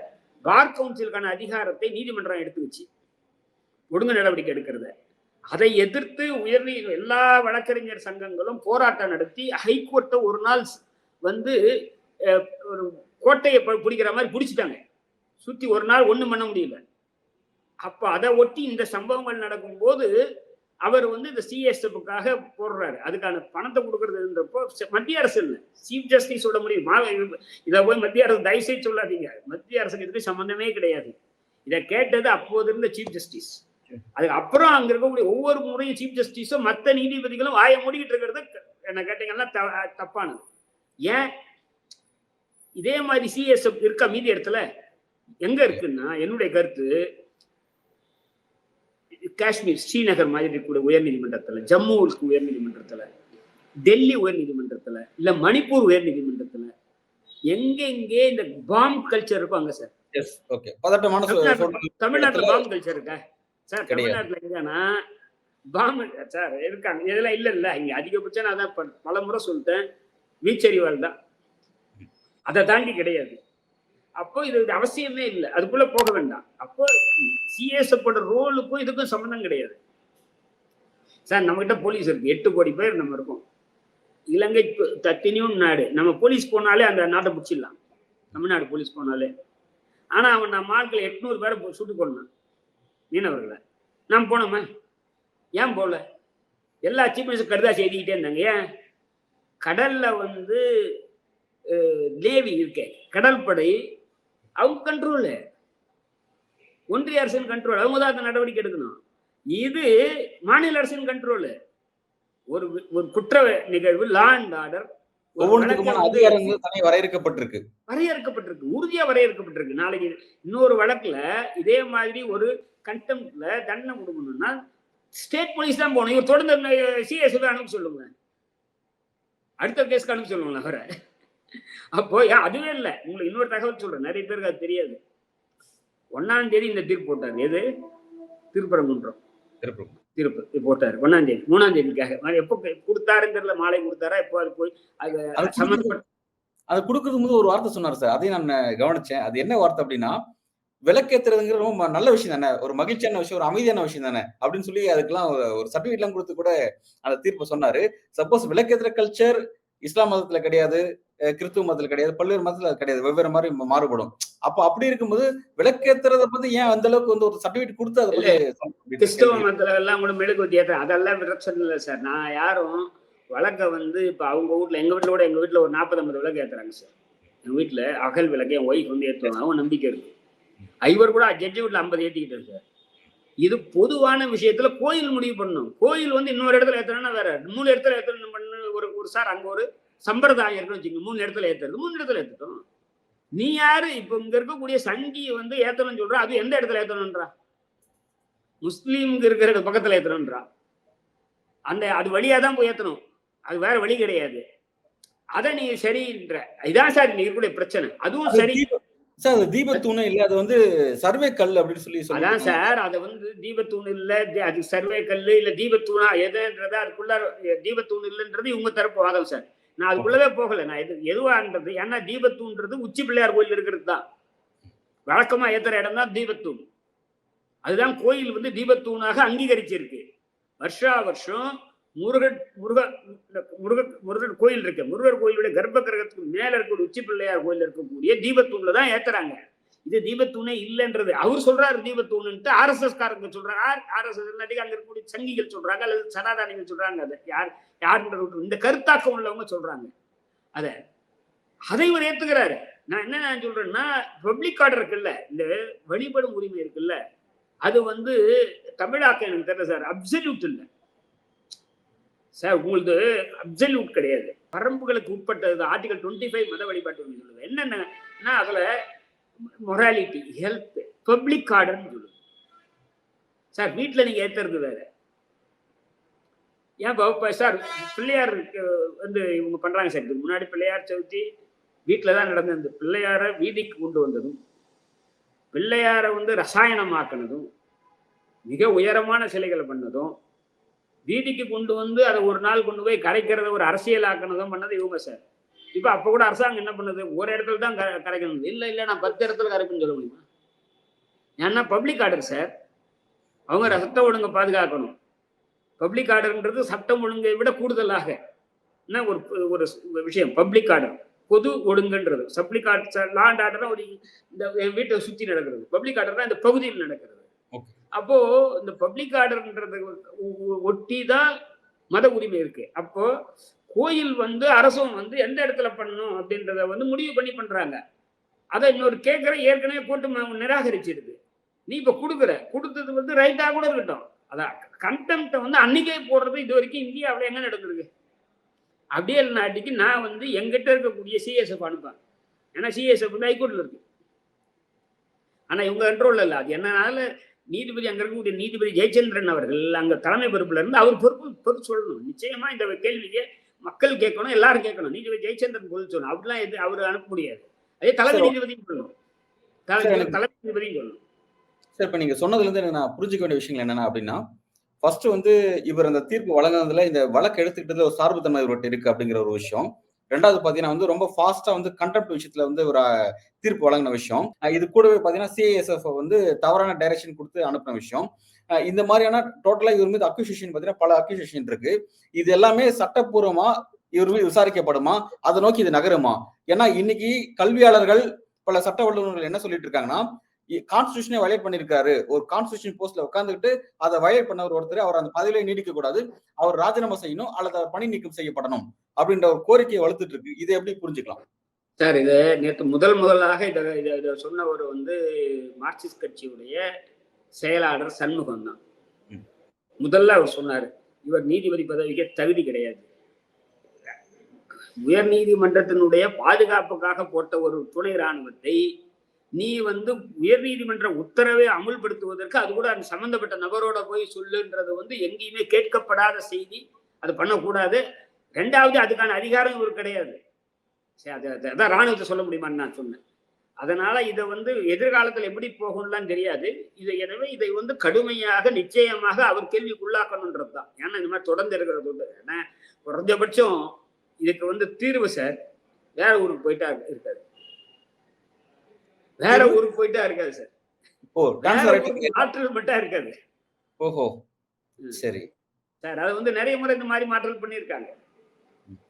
பார் கவுன்சிலுக்கான அதிகாரத்தை நீதிமன்றம் எடுத்துக்கிச்சு ஒழுங்கு நடவடிக்கை எடுக்கிறது. அதை எதிர்த்து எல்லா வழக்கறிஞர் சங்கங்களும் போராட்டம் நடத்தி ஹைகோர்ட்டை ஒரு நாள் வந்து ஒரு கோட்டையை பிடிக்கிற மாதிரி பிடிச்சிட்டாங்க. சுத்தி ஒரு நாள் ஒண்ணும் பண்ண முடியல. அப்ப அதை ஒட்டி இந்த சம்பவங்கள் நடக்கும் போது அவர் வந்து இந்த சிஎஸ்எஃப்காக போடுறாரு. அதுக்கான பணத்தை கொடுக்கறதுன்றப்போ மத்திய அரசு இல்லை, சீஃப் ஜஸ்டிஸோட முடியும். இதை போய் மத்திய அரசு தயவுசெய்து சொல்லாதீங்க. மத்திய அரசுக்கு இதுக்கு சம்பந்தமே கிடையாது. இதை கேட்டது அப்போது இருந்த சீஃப் ஜஸ்டிஸ். அதுக்கு அப்புறம் அங்க இருக்கக்கூடிய ஒவ்வொரு முறையும் சீஃப் ஜஸ்டிஸும் மற்ற நீதிபதிகளும் வாய மூடிக்கிட்டு இருக்கிறது என்ன கேட்டீங்கன்னா தப்பானது. ஏன் இதே மாதிரி சிஎஸ்எஃப் இருக்கா மீதி இடத்துல? எங்க இருக்குன்னா என்னுடைய கருத்து, காஷ்மீர் ஸ்ரீநகர் மாதிரி இருக்கக்கூடிய உயர் நீதிமன்றத்துல, ஜம்மு உயர் நீதிமன்றத்துல, டெல்லி உயர் நீதிமன்றத்துல, இல்ல மணிப்பூர் உயர் நீதிமன்றத்துல, எங்கெங்கே இந்த பாம் கல்ச்சர் இருக்கும் அங்க சார். தமிழ்நாட்டுல பாம் கல்ச்சர் இருக்கா சார்? தமிழ்நாட்டுல எங்கன்னா பாம் சார் இருக்காங்க, இதெல்லாம் இல்ல. இங்க அதிகபட்சம் நான் தான் பல முறை சொல்லிட்டேன், வீச்சறிவால் தான், அதை தாண்டி கிடையாது. அப்போ இது அவசியமே இல்லை, அதுக்குள்ள போக வேண்டாம். அப்போ சிஎஸ்எஃப் ரோலுக்கும் இதுக்கும் சம்பந்தம் கிடையாது சார். நம்ம கிட்ட போலீஸ் இருக்கு, 8 கோடி பேர் நம்ம இருக்கோம். இலங்கை தத்தினியும் நாடு, நம்ம போலீஸ் போனாலே அந்த நாட்டை பிடிச்சிடலாம், தமிழ்நாடு போலீஸ் போனாலே. ஆனா அவன் நம்ம ஆட்கள் 800 பேரை சுட்டுக் கொண்டான் மீனவர்களை. நாம் போனோமா? ஏன் போல? எல்லா சீஃப் மினிஸ்டர் கடுதாசி எழுதிக்கிட்டே இருந்தாங்க. ஏன்? கடல்ல வந்து நேவி இருக்க, கடற்படை அவங்க கண்ட்ரோலு, ஒன்றிய அரசின் கண்ட்ரோல், அவங்க தான் அந்த நடவடிக்கை எடுக்கணும். இது மாநில அரசின் கண்ட்ரோலு. ஒரு குற்ற நிகழ்வு, லா அண்ட் ஆர்டர் வரையறுக்கப்பட்டிருக்கு, உறுதியா வரையறுக்கப்பட்டிருக்கு. நாளைக்கு இன்னொரு வழக்குல இதே மாதிரி ஒரு கண்டெம்ப்ட்ல தண்டனை கொடுக்கணும்னா ஸ்டேட் போலீஸ் தான் போகணும். இவர் தொடர்ந்து சிஎஸ் அனுப்ப சொல்லுங்க, அடுத்த கேஸ்க்கு அனுப்ப சொல்லுங்களா அவரை. அப்போ அதுவே இல்லை. உங்களுக்கு இன்னொரு தகவல் சொல்றேன், நிறைய பேருக்கு அது தெரியாது. 1ஆம் தேதி இந்த தீர்ப்பு போட்டார். எது? திருப்பரங்குன்றம் தீர்ப்பு போட்டாரு 1ஆம் தேதி. 3ஆம் தேதிக்காக எப்போ கொடுத்தாருன்னு தெரியல, மாலை கொடுத்தாரா எப்போ அது போய் அது கொடுக்கறது போது ஒரு வார்த்தை சொன்னார் சார், அதையும் நான் கவனிச்சேன். அது என்ன வார்த்தை அப்படின்னா, விளக்கேத்துறதுங்கிற ரொம்ப நல்ல விஷயம் தானே, ஒரு மகிழ்ச்சியான விஷயம், ஒரு அமைதியான விஷயம் தானே அப்படின்னு சொல்லி அதுக்கெல்லாம் ஒரு சர்டிபிகேட் எல்லாம் கொடுத்து கூட அந்த தீர்ப்பு சொன்னாரு. சப்போஸ் விளக்கேத்துற கல்ச்சர் இஸ்லாம் மதத்துல கிடையாது, கிறிஸ்துவ மதத்துல கிடையாது, பல்வேறு மதத்துல கிடையாது, வெவ்வேறு மாதிரி மாறுபடும். அப்ப அப்படி இருக்கும்போது விளக்கேத்துறத பத்தி ஏன் அந்த அளவுக்கு வந்து ஒரு சர்டிபிகேட் கொடுத்து அதை கிறிஸ்தவ மதத்துல எல்லாம் கூட மெழுகுவத்தி ஏற்ற அதெல்லாம் பிரச்சனை இல்லை சார். நான் யாரும் வழக்க வந்து இப்ப அவங்க வீட்டுல, எங்க வீட்டுல கூட, எங்க வீட்டுல ஒரு 40-50 விளக்கு ஏத்துறாங்க சார். எங்க வீட்டுல அகல் விளக்கு என் ஒய்ஃப் வந்து ஏற்றுவாங்க, அவன் நம்பிக்கை இருக்கு. ஐவர் கூட ஜட்ஜி வீட்டுல 50 ஏற்றிக்கிட்டேன் சார். இது பொதுவான விஷயத்துல கோயில் முடிவு பண்ணும். கோயில் வந்து இன்னொரு இடத்துல ஏத்தணும்னா வேற, 3 இடத்துல ஏத்தணும் பண்ணு ஒரு சார். அங்க ஒரு சம்பிரதாயம் இருக்குன்னு வச்சுக்கோங்க, 3 இடத்துல ஏத்துறது, 3 இடத்துல ஏத்துட்டோம். நீ யாரு இப்ப இங்க இருக்கக்கூடிய சங்கியை வந்து ஏத்தணும்னு சொல்ற, அது எந்த இடத்துல ஏத்தணும்ன்றா? முஸ்லீம்க்கு இருக்கிற பக்கத்துல ஏத்தணும்ன்றா. அது வழியாதான் போய் ஏத்தணும், அது வேற வழி கிடையாது. அத நீ சரின்ற, இதான் சார் நீ இருக்கக்கூடிய பிரச்சனை. அதுவும் சரி சார். தீபத்தூண் இல்ல, அது வந்து சர்வே கல் அப்படின்னு சொல்லி அதான் சார். அதை வந்து தீபத்தூண் இல்ல, அது சர்வே கல்லு இல்ல தீபத்தூணா எதுன்றத, அதுக்குள்ள தீபத்தூண் இல்லைன்றது இவங்க தரப்பு வாதம் சார். நான் அதுக்குள்ளவே போகல. நான் எதுவான்றது, ஏன்னா தீபத்தூன்றது உச்சி பிள்ளையார் கோயில் இருக்கிறது தான், வழக்கமா ஏத்துற இடம் தான் தீபத்தூண். அதுதான் கோயில் வந்து தீபத்தூணாக அங்கீகரிச்சிருக்கு. வருஷா வருஷம் முருகன் கோயில் இருக்கு, முருகர் கோயிலுடைய கர்ப்ப கிரகத்துக்கு மேல இருக்கக்கூடிய உச்சி பிள்ளையார் கோயில் இருக்கக்கூடிய தீபத்தூண்ல தான் ஏத்துறாங்க. இது தீபத்தூணே இல்லைன்றது அவர் சொல்றாரு. தீபத்தூணுன்ட்டு ஆர்எஸ்எஸ் காரங்க சொல்றாங்க, ஆர்எஸ்எஸ் அங்க இருக்கக்கூடிய சங்கிகள் சொல்றாங்க, அல்லது சனாதானிகள் சொல்றாங்க. அதை யாருன்றது இந்த கருத்தாக்கம் உள்ளவங்க சொல்றாங்க. அதை இவர் ஏத்துக்கிறாரு. நான் என்ன சொல்றேன்னா, பப்ளிக் ஆர்டர் இருக்குல்ல, இந்த வழிபடும் உரிமை இருக்குல்ல, அது வந்து தமிழாக்க எனக்கு தெரியல சார், அப்சல்யூட் இல்லை சார். உங்களுக்கு அப்சல்யூட் கிடையாது, வரம்புகளுக்கு உட்பட்டது. ஆர்டிகல் 25 மத வழிபாட்டு உரிமை சொல்லுது. என்னன்னா அதுல மொராலிட்டி, ஹெல்த், பப்ளிக் ஆர்டர்னு சொல்லுது சார். வீட்டுல நீங்க ஏத்துறது வேற. ஏன் சார் பிள்ளையார் வந்து இவங்க பண்றாங்க சார். இதுக்கு முன்னாடி பிள்ளையார் சதுர்த்தி வீட்டுலதான் நடந்த பிள்ளையார வீதிக்கு கொண்டு வந்ததும், பிள்ளையார வந்து ரசாயனமாக்கினதும், மிக உயரமான சிலைகளை பண்ணதும், வீதிக்கு கொண்டு வந்து அதை ஒரு நாள் கொண்டு போய் கரைக்கிறத ஒரு அரசியலாக்கினதும் பண்ணது இவங்க சார். இப்ப அப்ப கூட அரசாங்கம் என்ன பண்ணுது, ஒரு இடத்துல தான் கரைக்கணும். இல்ல நான் 10 இடத்துல கரைக்குன்னு சொல்ல முடியுமா? ஏன்னா பப்ளிக் ஆர்டர் சார். அவங்க சட்ட ஒழுங்கை பாதுகாக்கணும். பப்ளிக் ஆர்டர்ன்றது சட்டம் ஒழுங்கை விட கூடுதலாக என்ன ஒரு விஷயம். பப்ளிக் ஆர்டர் பொது ஒழுங்குன்றது. Public order, law and order ஒரு இந்த வீட்டை சுற்றி நடக்கிறது. பப்ளிக் ஆர்டர் தான் இந்த பகுதியில் நடக்கிறது. அப்போ இந்த பப்ளிக் ஆர்டர்ன்றது ஒட்டி தான் மத உரிமை இருக்கு. அப்போ கோயில் வந்து அரசும் வந்து எந்த இடத்துல பண்ணணும் அப்படின்றத வந்து முடிவு பண்ணி பண்றாங்க. அதை இன்னொரு கேட்கிற ஏற்கனவே கோர்ட்டு நிராகரிச்சிருக்கு. நீ இப்ப கொடுத்தது வந்து ரைட்டா கூட இருக்கட்டும். அதான் கண்டெம்ட்ட வந்து அன்னைக்கே போடுறது இது வரைக்கும் இந்தியாவில் எங்க நடந்திருக்கு? அப்படியே நாட்டிக்கு நான் வந்து எங்கிட்ட இருக்கக்கூடிய சிஎஸ்எஃப் அனுப்பேன். ஏன்னா சிஎஸ்எஃப் வந்து ஹைகோர்ட்ல இருக்கு. ஆனா இவங்க கண்ட்ரோல்ல இல்ல. அது என்னனால நீதிபதி அங்க இருக்கக்கூடிய நீதிபதி ஜெயச்சந்திரன் அவர்கள் அங்க தலைமை பொறுப்புல இருந்து அவர் பொறுப்பு சொல்லணும். நிச்சயமா இந்த கேள்வியை மக்கள் கேட்கணும், எல்லாரும் கேட்கணும். நீதிபதி ஜெயச்சந்திரன் பதில் சொல்லணும். அப்படிலாம் எது அவரு அனுப்ப முடியாது. அதே தலைமை நீதிபதியும் சொல்லணும். தலைமை நீதிபதியும் சொல்லணும். சார், இப்ப நீங்க சொன்னதுல இருந்து நான் புரிஞ்சுக்க வேண்டிய விஷயங்கள் என்னன்னா அப்படின்னா, ஃபர்ஸ்ட் வந்து இவர் அந்த தீர்ப்பு வழங்குனதுல இந்த வழக்கு எடுத்துக்கிட்டதுல ஒரு சார்புத்தன்மை இவர்கிட்ட இருக்கு அப்படிங்கிற ஒரு விஷயம். ரெண்டாவது பாத்தீங்கன்னா வந்து ரொம்ப ஃபாஸ்டா வந்து கண்டெம்ட் விஷயத்துல வந்து ஒரு தீர்ப்பு வழங்கின விஷயம். இது கூடவே பாத்தீங்கன்னா சிஐஎஸ்எஃப் வந்து தவறான டைரக்ஷன் கொடுத்து அனுப்பின விஷயம். இந்த மாதிரியான டோட்டலா இவர் மீது அக்யூசேஷன் பாத்தீங்கன்னா பல அக்யூசேஷன் இருக்கு. இது எல்லாமே சட்டப்பூர்வமா இவர் மீது விசாரிக்கப்படுமா? அதை நோக்கி இது நகருமா? ஏன்னா இன்னைக்கு கல்வியாளர்கள் பல சட்ட வல்லுநர்கள் என்ன சொல்லிட்டு இருக்காங்கன்னா, கான்ஸ்டிடியூஷனே வயலேட் பண்ணிருக்காரு. ஒரு கான்ஸ்டிடியூஷன் போஸ்ட்ல உட்கார்ந்துட்டு அதை வயலேட் பண்ணவர் ஒருத்தர் அவர் அந்த பதவியிலே நீடிக்க கூடாது, அவர் ராஜினாமா செய்யணும் அல்லது அவர் பணி நீக்கம் செய்யப்படணும் அப்படின்ற ஒரு கோரிக்கையை வளர்த்துட்டு இருக்கு. இதை எப்படி புரிஞ்சுக்கலாம் சார்? இது நேற்று முதலாக இதை சொன்னவர் வந்து மார்க்சிஸ்ட் கட்சியுடைய செயலாளர் சண்முகம் தான். முதல்ல அவர் சொன்னாரு, இவர் நீதிபதி பதவிக்கு தகுதி கிடையாது. உயர் நீதிமன்றத்தினுடைய பாதுகாப்புக்காக போட்ட ஒரு துணை ராணுவத்தை நீ வந்து உயர் நீதிமன்ற உத்தரவை அமுல்படுத்துவதற்கு அது கூட அந்த சம்பந்தப்பட்ட நபரோட போய் சொல்லுன்றது வந்து எங்கேயுமே கேட்கப்படாத செய்தி. அது பண்ணக்கூடாது. ரெண்டாவது அதுக்கான அதிகாரம் இவர் கிடையாது. அதான் ராணுவத்தை சொல்ல முடியுமான்னு நான் சொன்னேன். அதனால இதை வந்து எதிர்காலத்தில் எப்படி போகும்லாம் தெரியாது. எனவே இதை வந்து கடுமையாக நிச்சயமாக அவர் கேள்விக்குள்ளாக்கணுன்றது தான். ஏன்னா இந்த மாதிரி தொடர்ந்து இருக்கிறது ஏன்னா குறைஞ்சபட்சம் இதுக்கு வந்து தீர்வு சார் வேற ஊருக்கு போயிட்டா இருக்காது. வேற ஊருக்கு போயிட்டா இருக்காது சார். மாற்றல் மட்டும் இருக்காது. ஓஹோ, சரி சார். அது வந்து நிறைய முறை இந்த மாதிரி மாற்றல் பண்ணியிருக்காங்க.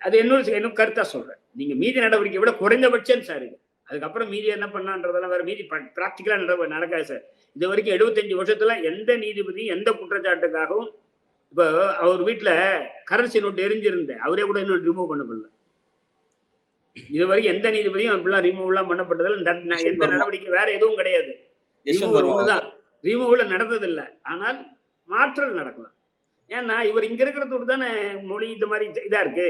அது என்ன கருத்தா சொல்றேன். நீங்க மீதி நடவடிக்கை விட குறைந்தபட்சம் சார் இது. அதுக்கப்புறம் மீதி என்ன பண்ணான்றதெல்லாம் வேற மீதி பிராக்டிக்கலா நடக்காது சார். இது வரைக்கும் 75 வருஷத்துல எந்த நீதிபதி எந்த குற்றச்சாட்டுக்காகவும் இப்ப அவர் வீட்டுல கரன்சி நோட்டு எரிஞ்சிருந்த அவரே கூட இன்னும் ரிமூவ் பண்ணப்படல. இது வரைக்கும் எந்த நீதிபதியும் அப்படிலாம் ரிமூவ் எல்லாம் பண்ணப்பட்டதில்லை. எந்த நடவடிக்கை வேற எதுவும் கிடையாது. ரிமூவ்ல நடந்ததில்லை. ஆனால் மாற்றல் நடக்கலாம். ஏன்னா இவர் இங்க இருக்கிறதோடு தானே மொழி இந்த மாதிரி இதா இருக்கு.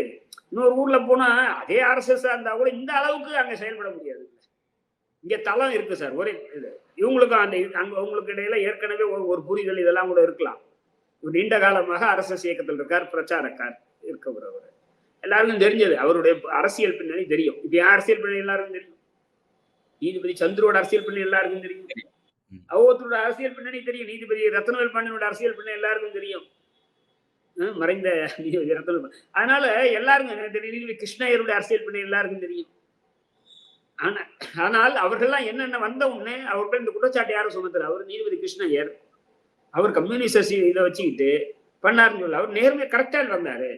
இன்னொரு ஊர்ல போனா அதே RSS இருந்தா கூட இந்த அளவுக்கு அங்க செயல்பட முடியாது. இங்க தளம் இருக்கு சார். ஒரே இது இவங்களுக்கும் அங்க உங்களுக்கு இடையில ஏற்கனவே ஒரு புரிதல் இதெல்லாம் கூட இருக்கலாம். நீண்ட காலமாக RSS இயக்கத்தில் இருக்கார், பிரச்சாரக்கார் இருக்கவர். அவர் எல்லாருக்கும் தெரிஞ்சது. அவருடைய அரசியல் பின்னணி தெரியும். இப்ப ஏன் அரசியல் பின்னணி எல்லாருக்கும் தெரியும். நீதிபதி சந்துருவோட அரசியல் பின்னணி எல்லாருக்கும் தெரியும். ஒவ்வொருத்தரோட அரசியல் பின்னணி தெரியும். நீதிபதி ரத்னவேல் பாண்டியனோட அரசியல் பின்னணி எல்லாருக்கும் தெரியும். மறைந்த நீதிபதி ரத்னவேல். அதனால எல்லாருக்கும் நீதிபதி கிருஷ்ணய்யருடைய அரசியல் பின்னணி எல்லாருக்கும் தெரியும். ஆனால் அவர்கள்லாம் என்னென்ன வந்த உடனே அவர்கள் இந்த குற்றச்சாட்டு யாரும் சுமத்துறாரு. அவர் நீதிபதி கிருஷ்ணய்யர் அவர் கம்யூனிஸ்ட் இதை வச்சுக்கிட்டு பண்ணாருன்னு சொல்ல அவர் நேர்மையை கரெக்டா வந்தாரு.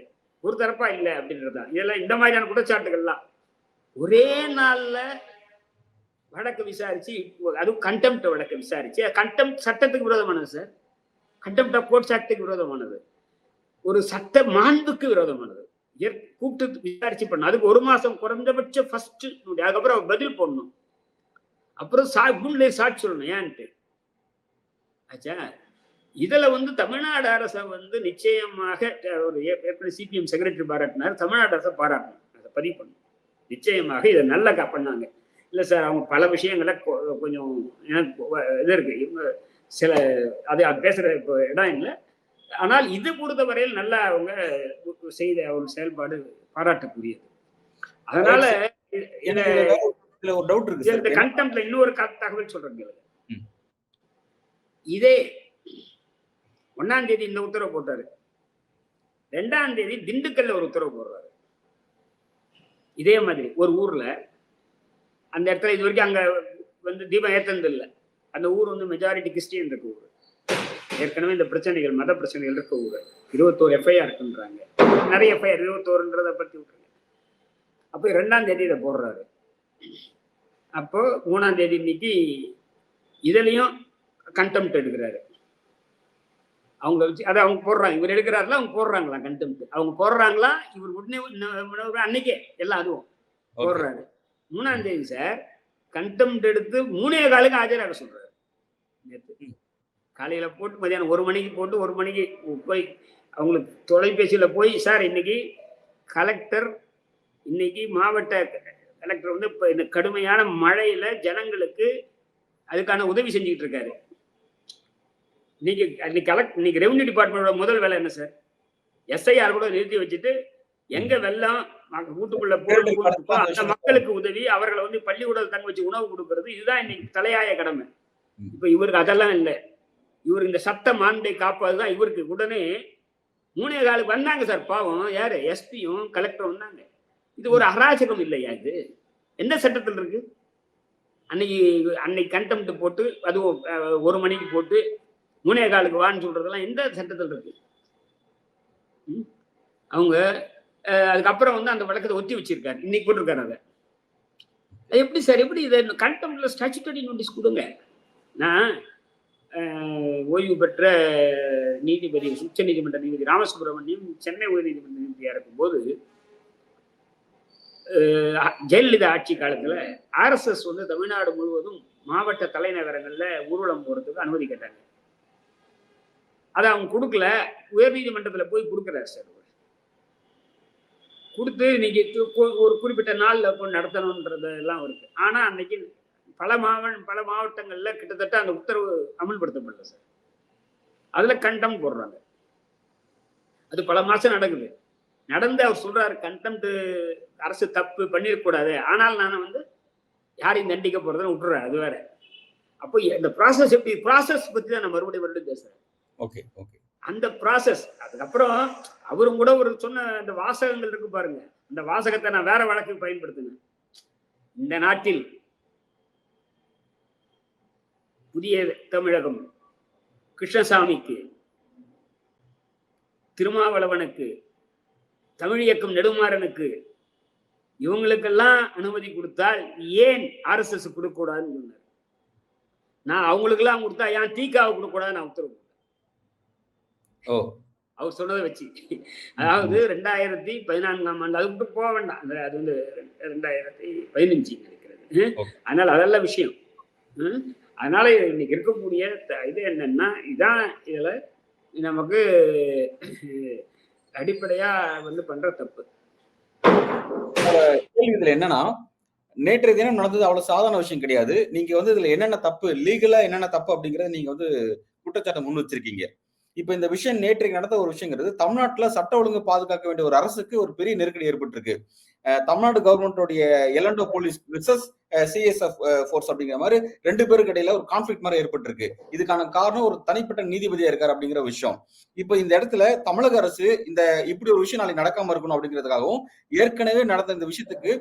ஒரு தரப்பா இல்லை அப்படின்றதா. இதெல்லாம் இந்த மாதிரியான குற்றச்சாட்டுகள்லாம் ஒரே நாள்ல வழக்கு விசாரிச்சு, அதுவும் கண்டெம்ட் வழக்கு விசாரிச்சு, கண்டெம்ட் சட்டத்துக்கு விரோதமானது சார். கண்டெம்ட் ஆஃப் கோர்ட்ஸ் ஆக்டுக்கு விரோதமானது, ஒரு சட்ட மாண்புக்கு விரோதமானது. கூப்பிட்டு விசாரிச்சு பண்ண அதுக்கு 1 மாசம் குறைந்தபட்சம் ஃபர்ஸ்ட். அதுக்கப்புறம் அவர் பதில் போடணும். அப்புறம் சாட்சி சொல்லணும் ஏன்ட்டு ஆச்சா. இதுல வந்து தமிழ்நாடு அரசை வந்து நிச்சயமாக ஒரு சிபிஎம் செக்ரட்டரி பாராட்டினார். தமிழ்நாடு அரசை பாராட்டணும், அதை பதிவு பண்ணணும். நிச்சயமாக இதை நல்லா பண்ணாங்க. இல்லை சார் அவங்க பல விஷயங்களை கொஞ்சம் எனக்கு இது இருக்கு, இவங்க சில அது பேசுற இப்போ இடம் இல்லை. ஆனால் இது பொறுத்த வரையில் நல்லா அவங்க செய்த அவங்க செயல்பாடு பாராட்டக்கூடியது. அதனால ஒரு டவுட் இருக்கு. இந்த கண்டெம்ட்ல இன்னொரு தகவல் சொல்றேன். இதே 1ஆம் தேதி இந்த உத்தரவு போட்டாரு. 2ஆம் தேதி திண்டுக்கல்ல ஒரு உத்தரவு போடுறாரு. இதே மாதிரி ஒரு ஊர்ல அந்த இடத்துல இது வரைக்கும் அங்க வந்து தீபம் ஏத்தது இல்லை. அந்த ஊர் வந்து மெஜாரிட்டி கிறிஸ்டியன் இருக்க ஊர். ஏற்கனவே இந்த பிரச்சனைகள் மத பிரச்சனைகள் இருக்க ஊர். 21 FIR இருக்குன்றாங்க. நிறைய FIR 21ன்றதை பத்தி விட்டுருங்க. அப்போ 2ஆம் தேதி இதை போடுறாரு. அப்போ 3ஆம் தேதி இன்னைக்கு இதுலயும் கண்டெம்ட் எடுக்கிறாரு. அவங்க வச்சு அதை அவங்க போடுறாங்க. இவர் எடுக்கிறாருல அவங்க போடுறாங்களா கண்டெம்ட். அவங்க போடுறாங்களா இவர் உடனே அன்னைக்கே எல்லாம் அதுவும் போடுறாரு. 3ஆம் தேதி சார் கண்டெம்ட் எடுத்து 3 காலுக்கு ஆஜராக சொல்றாரு. நேற்று காலையில போட்டு மதியானம் 1 மணிக்கு போட்டு 1 மணிக்கு போய் அவங்களுக்கு தொலைபேசியில போய், சார் இன்னைக்கு கலெக்டர், இன்னைக்கு மாவட்ட கலெக்டர் வந்து இப்ப இந்த கடுமையான மழையில ஜனங்களுக்கு அதுக்கான உதவி செஞ்சுக்கிட்டு இருக்காரு. இன்னைக்கு ரெவன்யூ டிபார்ட்மெண்டோட முதல் வேலை என்ன சார்? எஸ்ஐஆர் கூட நிறுத்தி வச்சுட்டு எங்க வெள்ளம் வீட்டுக்குள்ள போட்டு அந்த மக்களுக்கு உதவி, அவர்களை வந்து பள்ளிக்கூடம் தங்க வச்சு உணவு கொடுக்கறது, இதுதான் இன்னைக்கு தலையாய கடமை. இப்ப இவருக்கு அதெல்லாம் இல்லை. இவர் இந்த சட்ட மாண்பை காப்பதுதான் இவருக்கு. உடனே 3:15 வந்தாங்க சார், பாவம். யாரு? எஸ்பியும் கலெக்டரும் வந்தாங்க. இது ஒரு அராஜகம் இல்லையா? இது எந்த சட்டத்தில் இருக்கு? அன்னைக்கு கண்டெம்ட் போட்டு அதுவும் 1 மணிக்கு போட்டு 3:15 வான்னு சொல்றதெல்லாம் எந்த சட்டத்தில் இருக்கு? அவங்க அதுக்கப்புறம் வந்து அந்த வழக்கத்தை ஒத்தி வச்சிருக்காரு. இன்னைக்கு போட்டிருக்காரு. அதை எப்படி சார், எப்படி இதை கண்டெம்ட்ல ஸ்டாச்சுட்டரி நோட்டீஸ் கொடுங்க. நான் ஓய்வு பெற்ற நீதிபதி, உச்ச நீதிமன்ற நீதிபதி ராமசுப்ரமணியம் சென்னை உயர்நீதிமன்ற நீதிபதியா இருக்கும்போது ஜெயலலிதா ஆட்சி காலத்துல RSS வந்து தமிழ்நாடு முழுவதும் மாவட்ட தலைநகரங்கள்ல ஊர்வலம் போறதுக்கு அனுமதி கேட்டாங்க. அதை அவங்க கொடுக்கல. உயர்நீதிமன்றத்துல போய் கொடுக்குறாரு சார். கொடுத்து இன்னைக்கு ஒரு குறிப்பிட்ட நாள்ல போய் நடத்தணும்ன்றதெல்லாம் இருக்கு. ஆனா அன்னைக்கு பல மாவட்டங்கள்ல கிட்டத்தட்ட அந்த உத்தரவு அமல்படுத்தப்படல சார். அதுல கண்டெம்ட் போடுறாங்க. அது பல மாசம் நடக்குது. நடந்து அவர் சொல்றாரு, கண்டெம்ட் அரசு தப்பு பண்ணிடக்கூடாது, ஆனால் நான் வந்து யாரையும் தண்டிக்க போறதுன்னு விட்டுறாரு. அது வேற. அப்போ இந்த ப்ராசஸ் எப்படி, ப்ராசஸ் பத்தி தான் நான் மறுபடியும் பேசுறேன். Okay okay. அந்த ப்ராசஸ் அதுக்கப்புறம் அவரும் கூட ஒரு சொன்ன அந்த வாசகங்கள் இருக்கு பாருங்க. அந்த வாசகத்தை நான் வேற வழக்கு பயன்படுத்தினேன். இந்த நாட்டில் புதிய தமிழகம் கிருஷ்ணசாமிக்கு, திருமாவளவனுக்கு, தமிழ் இயக்கம் நெடுமாறனுக்கு, இவங்களுக்கெல்லாம் அனுமதி கொடுத்தால் ஏன் RSS கொடுக்க கூடாதுன்னு சொன்னார். நான் அவங்களுக்கெல்லாம் கொடுத்தா ஏன் தீக்காவை கொடுக்க கூடாது நான் உத்தரவு. அவர் சொன்னதை வச்சு, அதாவது 2014ஆம் ஆண்டு, அது விட்டு போக வேண்டாம், அது வந்து 2015 நினைக்கிறது. அதனால அதெல்லாம் விஷயம். அதனால இன்னைக்கு இருக்கக்கூடிய இது என்னன்னா, இதான் இதுல நமக்கு அடிப்படையா வந்து பண்ற தப்பு. இதுல என்னன்னா, நேற்றைய தினம் நடந்தது அவ்வளவு சாதாரண விஷயம் கிடையாது. நீங்க வந்து இதுல என்னென்ன தப்பு, லீகலா என்னென்ன தப்பு அப்படிங்கறத நீங்க வந்து குற்றச்சாட்டை முன் வச்சிருக்கீங்க. இப்ப இந்த விஷயம் நேற்றைக்கு நடந்த ஒரு விஷயங்கிறது, தமிழ்நாட்டுல சட்ட ஒழுங்கு பாதுகாக்க வேண்டிய ஒரு அரசுக்கு ஒரு பெரிய நெருக்கடி ஏற்பட்டிருக்கு. தமிழ்நாடு கவர்மெண்டோடைய எலண்டோ போலீஸ் விசஸ் CSF ஃபோர்ஸ் அப்படிங்கிற மாதிரி 2 பேருக்கு இடையில ஒரு கான்ஃபிளிக்ட் மாதிரி ஏற்பட்டிருக்கு. இதுக்கான காரணம் ஒரு தனிப்பட்ட நீதிபதியா இருக்காரு அப்படிங்கிற விஷயம். இப்ப இந்த இடத்துல தமிழக அரசு இந்த இப்படி ஒரு விஷயம் நாளைக்கு நடக்காம இருக்கணும் அப்படிங்கிறதுக்காகவும், ஏற்கனவே நடந்த இந்த விஷயத்துக்கு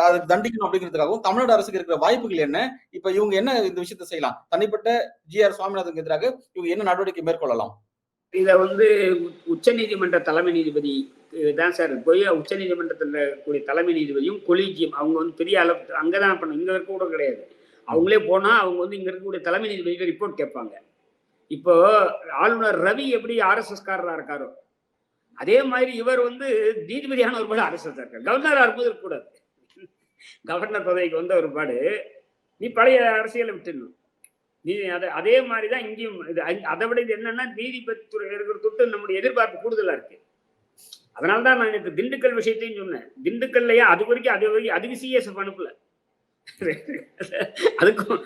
அதை தண்டிக்கணும் அப்படிங்கிறதுக்காகவும் தமிழ்நாடு அரசுக்கு இருக்கிற வாய்ப்புகள் என்ன? இப்ப இவங்க என்ன இந்த விஷயத்த செய்யலாம்? தனிப்பட்ட GR சுவாமிநாதனுக்கு எதிராக இவங்க என்ன நடவடிக்கை மேற்கொள்ளலாம்? இத வந்து உச்ச நீதிமன்ற தலைமை நீதிபதி தான் சார். போய் உச்ச நீதிமன்றத்தில் கூடிய தலைமை நீதிபதியும் கொலீஜியம் அவங்க வந்து பெரிய அளவு அங்கதான் பண்ண, இங்க இருக்க கூட கிடையாது. அவங்களே போனா அவங்க வந்து இங்க இருக்கக்கூடிய தலைமை நீதிபதிக்கு ரிப்போர்ட் கேட்பாங்க. இப்போ ஆளுநர் ரவி எப்படி RSS காரரா இருக்காரோ, அதே மாதிரி இவர் வந்து நீதிபதியான ஒரு பாடு RSS இருக்காரு. கவர்னர் இருக்கும்போது இருக்கக்கூடாது. கவர்னர் பதவிக்கு வந்த ஒரு பாடு நீ பழைய அரசியலை விட்டுடணும். நீ அதே மாதிரிதான் இங்கேயும். அதை விட இது என்னன்னா, நீதிபதி துறை இருக்கிற தொட்டு நம்முடைய எதிர்பார்ப்பு கூடுதலா இருக்கு. அதனால்தான் நான் எனக்கு திண்டுக்கல் விஷயத்தையும் சொன்னேன். திண்டுக்கல்லையா அது வரைக்கும் அதுக்கு CSF அனுப்பல. அதுக்கும்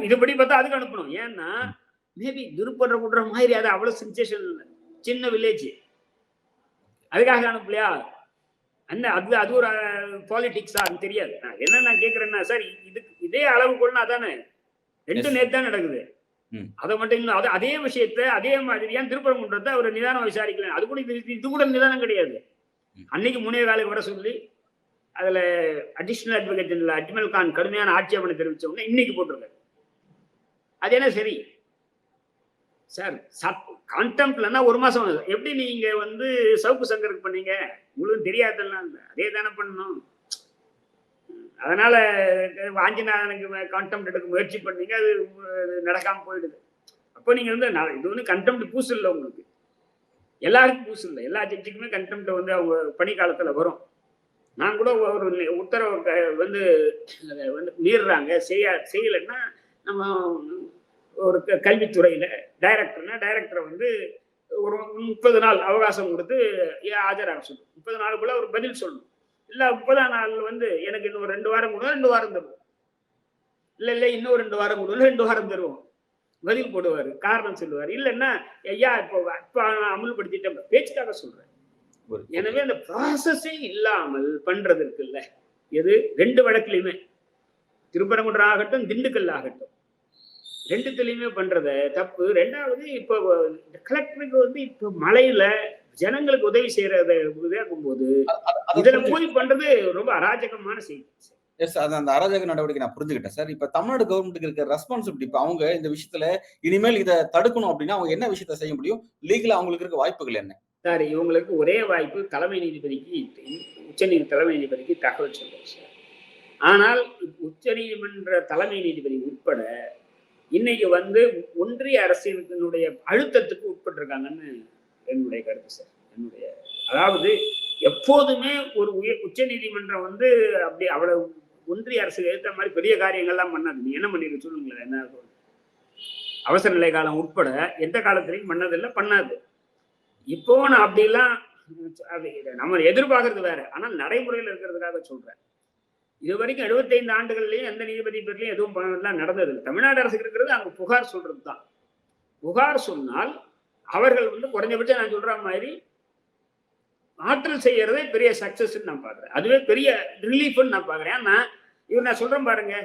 இதுபடி பார்த்தா அதுக்கு அனுப்பணும். ஏன்னா மேபி திருப்பற்ற குடுற மாதிரி அது அவ்வளவு சென்சேஷன் இல்லை, சின்ன வில்லேஜ், அதுக்காக அனுப்பலையா? அது ஒரு பாலிடிக்ஸா அது தெரியாது. என்ன நான் கேட்கிறேன்னா சார், இதே அளவுக்குள்ளா தானே 2 நேத்து தான் நடக்குது. அதை மட்டும் இன்னும் அதே விஷயத்த அதே மாதிரியா திருப்பரங்குன்றத்தை அவர் நிதானம் விசாரிக்கலாம். அது கூட இது கூட நிதானம் கிடையாது. அன்னைக்கு 3:15 வர சொல்லி அதுல additional advocate general Ajmal Khan கடுமையான ஆட்சேபனை தெரிவிச்ச உடனே இன்னைக்கு போட்டிருக்காரு. அது என்ன சரி சார்? கான்டெம்ப்ட்லன்னா 1 மாசம் எப்படி நீங்க வந்து சவுக்கு சங்கருக்கு பண்ணீங்க? உங்களுக்கு தெரியாதெல்லாம் அதே தானே பண்ணணும். அதனால வாஞ்சிநாதனுக்கு கான்டெம்ப்ட் எடுக்க முயற்சி பண்ணீங்க, அது நடக்காம போயிடுது. அப்போ நீங்க வந்து இது வந்து கண்டெம்ப்ட் பூசு இல்லை, உங்களுக்கு எல்லாருக்கும் பூசு இல்லை. எல்லா ஜட்ஜுக்குமே கண்டெம்ப்ட் வந்து அவங்க பணி காலத்துல வரும். நான் கூட ஒரு உத்தரவை வந்து மீறுறாங்க, செய்யலைன்னா நம்ம ஒரு கல்வித்துறையில டைரக்டரை வந்து ஒரு 30 நாள் அவகாசம் கொடுத்து ஆஜராக சொல்லணும். 30 நாளுக்குள்ள ஒரு பதில் சொல்லணும். இல்ல 30ஆம் நாள் வந்து எனக்கு இன்னும் 2 வாரம் கொடுங்க, 2 வாரம் தருவோம். இல்ல இன்னும் 2 வாரம் கொடுங்க, 2 வாரம் தருவோம். பதில் போடுவாரு, காரணம் சொல்லுவாரு. இல்லைன்னா ஐயா இப்போ அமுல்படுத்திட்டேன், பேச்சுக்காக சொல்றேன். எனவே அந்த ப்ராசஸே இல்லாமல் பண்றது இருக்குல்ல, எது 2 வழக்குலையுமே, திருப்பரங்குன்றம் ஆகட்டும், திண்டுக்கல் ஆகட்டும், 2த்துலயுமே பண்றத தப்பு. 2வது இப்போ கலெக்டருக்கு வந்து இப்போ மழையில ஜனங்களுக்கு உதவி செய்யறத இதாகும் போது இதுல போய் பண்றது ரொம்ப அராஜகமான செய்தி. அந்த அராஜக நடவடிக்கை நான் புரிஞ்சுக்கிட்டேன் சார். இப்ப தமிழ்நாடு கவர்மெண்ட்டுக்கு இருக்க ரெஸ்பான்சிபிலிட்டி, இப்ப அவங்க இந்த விஷயத்துல இனிமேல் இதை தடுக்கணும் அப்படின்னா அவங்க என்ன விஷயத்த செய்ய முடியும்? லீகலா அவங்களுக்கு இருக்க வாய்ப்புகள் என்ன சார்? இவங்களுக்கு ஒரே வாய்ப்பு, தலைமை நீதிபதிக்கு, தலைமை நீதிபதிக்கு தகவல் சொல்றோம் சார். ஆனால் உச்ச நீதிமன்ற தலைமை நீதிபதி உட்பட இன்னைக்கு வந்து ஒன்றிய அரசினுடைய அழுத்தத்துக்கு உட்பட்டிருக்காங்கன்னு என்னுடைய கருத்து சார். அதாவது எப்போதுமே ஒரு உச்ச நீதிமன்றம் வந்து அப்படி அவ்வளவு ஒன்றிய அரசு ஏற்ற மாதிரி பெரிய காரியங்கள்லாம் பண்ணாது. நீ என்ன பண்ணிருக்க சொல்லுங்களேன். என்ன அவசர நிலை காலம் உட்பட எந்த காலத்திலையும் பண்ணாது. இப்போ நான் அப்படிலாம் நம்ம எதிர்பார்க்கறது வேற, ஆனால் நடைமுறையில் இருக்கிறதுக்காக சொல்றேன். இது வரைக்கும் 75 ஆண்டுகள்லயும் எந்த நீதிபதி பேர்லயும் எதுவும் நடந்தது. தமிழ்நாடு அரசுக்கு இருக்கிறது அங்க புகார் சொல்றது தான். புகார் சொன்னால் அவர்கள் வந்து குறைஞ்சபட்சம் நான் சொல்ற மாதிரி ஆற்றல் செய்யறதே பெரிய சக்சஸ் நான் பாக்குறேன். அதுவே பெரிய ரிலீஃப்னு நான் பாக்குறேன். ஏன்னா நான் சொல்றேன் பாருங்க,